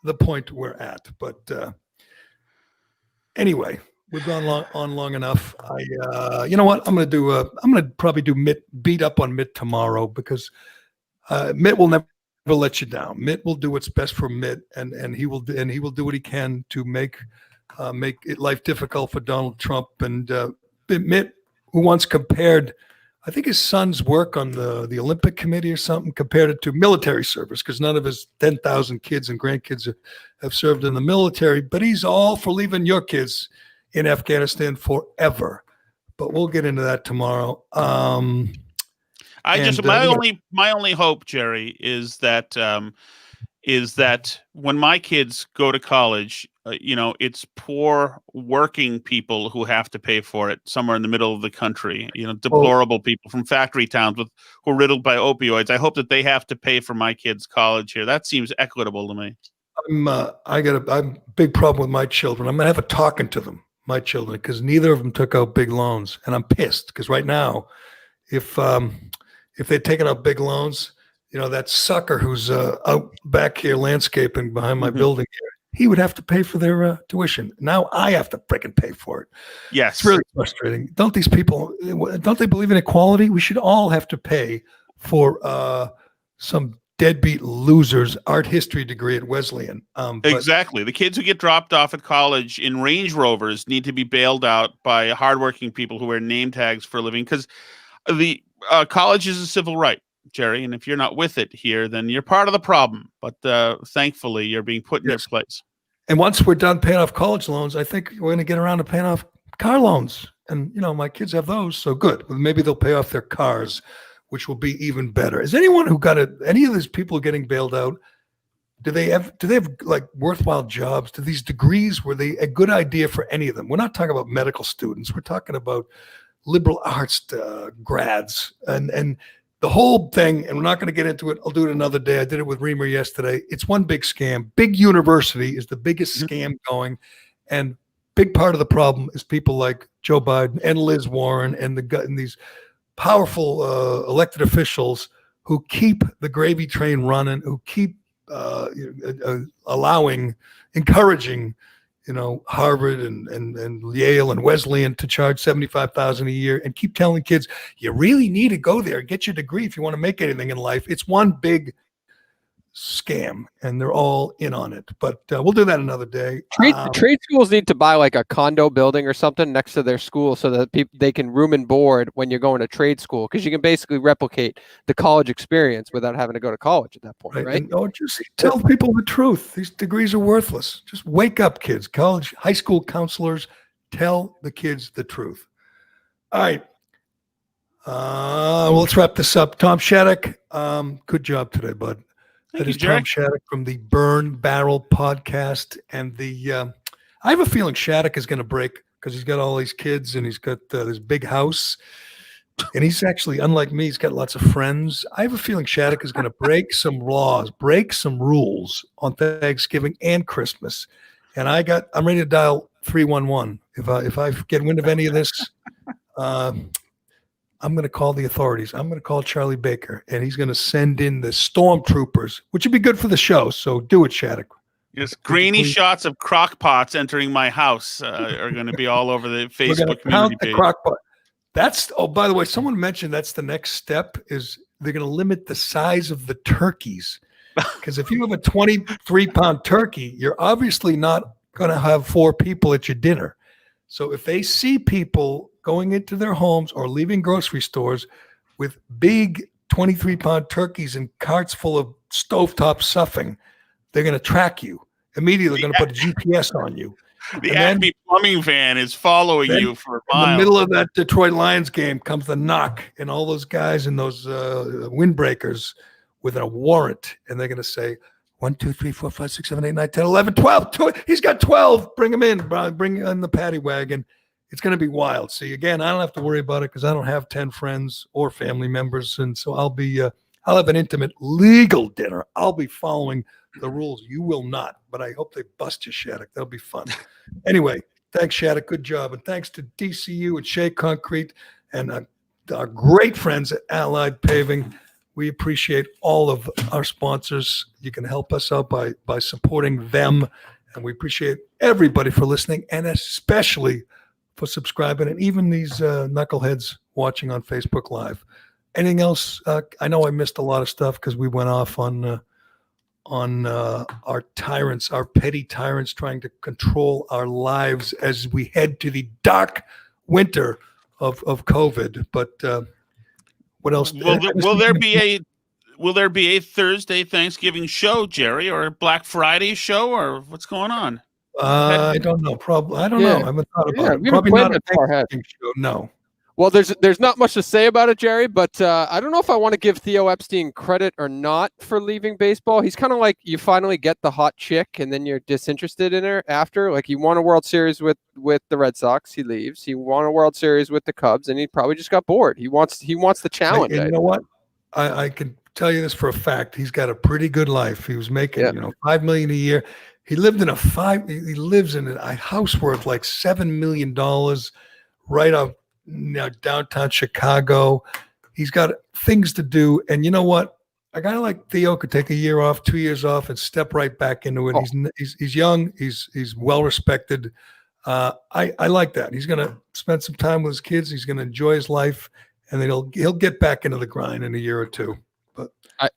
the point we're at. But anyway, we've gone long enough. You know what? I'm going to probably do beat up on Mitt tomorrow, because Mitt will never let you down. Mitt will do what's best for Mitt, and he will do what he can to make it life difficult for Donald Trump. And Mitt, who once compared, I think his son's work on the Olympic Committee or something, compared it to military service, because none of his 10,000 kids and grandkids have served in the military. But he's all for leaving your kids in Afghanistan forever. But we'll get into that tomorrow. My only hope, Jerry, is that when my kids go to college, it's poor working people who have to pay for it somewhere in the middle of the country. Deplorable people from factory towns who are riddled by opioids. I hope that they have to pay for my kids' college here. That seems equitable to me. I'm a big problem with my children. I'm gonna have a talking to them, my children, because neither of them took out big loans, and I'm pissed because right now, if they'd taken out big loans, that sucker who's out back here landscaping behind my building here, he would have to pay for their tuition. Now I have to freaking pay for it. Yes. It's really frustrating. Don't these people, don't they believe in equality? We should all have to pay for some deadbeat loser's art history degree at Wesleyan. Exactly. The kids who get dropped off at college in Range Rovers need to be bailed out by hardworking people who wear name tags for a living, because the college is a civil right, Jerry, and if you're not with it here, then you're part of the problem. But thankfully, you're being put in your place. And once we're done paying off college loans, I think we're going to get around to paying off car loans. And, my kids have those, so good. Maybe they'll pay off their cars, which will be even better. Is anyone who any of these people getting bailed out, do they have like worthwhile jobs? Do these degrees, were they a good idea for any of them? We're not talking about medical students. We're talking about liberal arts grads, and the whole thing, and we're not going to get into it. I'll do it another day. I did it with Reamer yesterday. It's one big scam. Big university is the biggest scam going, and big part of the problem is people like Joe Biden and Liz Warren and these powerful elected officials who keep the gravy train running, who keep encouraging Harvard and Yale and Wesleyan to charge $75,000 a year, and keep telling kids, you really need to go there and get your degree if you want to make anything in life. It's one big scam, and they're all in on it. But we'll do that another day. Trade schools need to buy like a condo building or something next to their school, so that they can room and board when you're going to trade school, because you can basically replicate the college experience without having to go to college at that point, right? And, just tell people the truth. These degrees are worthless. Just wake up, kids. High school counselors, tell the kids the truth. All right. Well, let's wrap this up. Tom Shattuck, good job today, bud. That is Tom Shattuck from the Burn Barrel podcast. And I have a feeling Shattuck is going to break, because he's got all these kids and he's got this big house. And he's actually, unlike me, he's got lots of friends. I have a feeling Shattuck is going to break some laws, break some rules on Thanksgiving and Christmas. And I'm ready to dial 311. If I get wind of any of this, I'm going to call the authorities. I'm going to call Charlie Baker, and he's going to send in the stormtroopers, which would be good for the show. So do it, Shattuck. Yes, grainy shots of crock pots entering my house are going to be all over the Facebook community page. Crock pot. That's, oh, by the way, someone mentioned that's the next step is they're going to limit the size of the turkeys. Because if you have a 23-pound turkey, you're obviously not going to have 4 people at your dinner. So if they see people going into their homes or leaving grocery stores with big 23-pound turkeys and carts full of stovetop stuffing, they're going to track you. Immediately, they're going to put a GPS on you. The Acme plumbing van is following you for miles. In the middle of that Detroit Lions game comes the knock, and all those guys in those windbreakers with a warrant, and they're going to say, 1, 2, 3, 4, 5, 6, 7, 8, 9, 10, 11, 12. He's got 12. Bring him in. Bring in the paddy wagon. It's going to be wild. See, again, I don't have to worry about it because I don't have 10 friends or family members, and so I'll have an intimate legal dinner. I'll be following the rules. You will not, but I hope they bust you, Shattuck. That'll be fun. Anyway, thanks, Shattuck. Good job. And thanks to DCU and Shea Concrete and our great friends at Allied Paving. We appreciate all of our sponsors. You can help us out by supporting them. And we appreciate everybody for listening and especially for subscribing and even these knuckleheads watching on Facebook Live. Anything else? I know I missed a lot of stuff because we went off on our tyrants, our petty tyrants trying to control our lives as we head to the dark winter of COVID. But what else? Will there be a Thursday Thanksgiving show, Jerry, or a Black Friday show, or what's going on? I don't know. Probably. I don't know. I haven't thought about it. Probably not a Thanksgiving show. No. Well, there's not much to say about it, Jerry, but I don't know if I want to give Theo Epstein credit or not for leaving baseball. He's kind of like you finally get the hot chick and then you're disinterested in her after. Like he won a World Series with the Red Sox. He leaves. He won a World Series with the Cubs, and he probably just got bored. He wants the challenge. And you know what? I can tell you this for a fact. He's got a pretty good life. He was making $5 million a year. He lived in he lives in a house worth like $7 million right up downtown Chicago. He's got things to do. And you know what? A guy like Theo could take a year off, 2 years off, and step right back into it. Oh. He's young. He's well respected. I like that. He's going to spend some time with his kids. He's going to enjoy his life, and then he'll get back into the grind in a year or two. But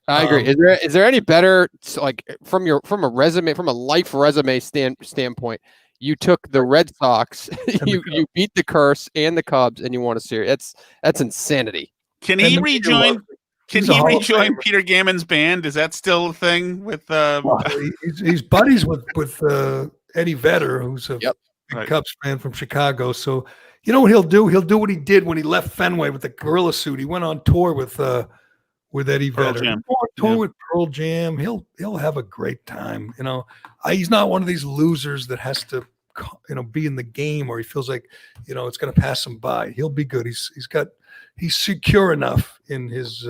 I agree. Is there any better, like from a life resume standpoint? You took the Red Sox, you beat the curse and the Cubs, and you won a series. That's insanity. Can he rejoin? Can he rejoin Peter Gammon's band? Is that still a thing? With he's buddies with Eddie Vedder, who's a big Cubs fan from Chicago. So you know what he'll do? He'll do what he did when he left Fenway with the gorilla suit. He went on tour with Eddie Vedder. With Pearl Jam. He'll have a great time. You know, he's not one of these losers that has to be in the game or he feels like it's going to pass him by. He'll be good. He's secure enough in his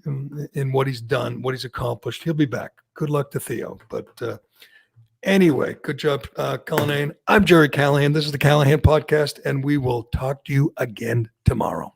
in what he's done, what he's accomplished. He'll be back. Good luck to Theo. But anyway, good job, Callahan. I'm Jerry Callahan. This is the Callahan Podcast, and we will talk to you again tomorrow.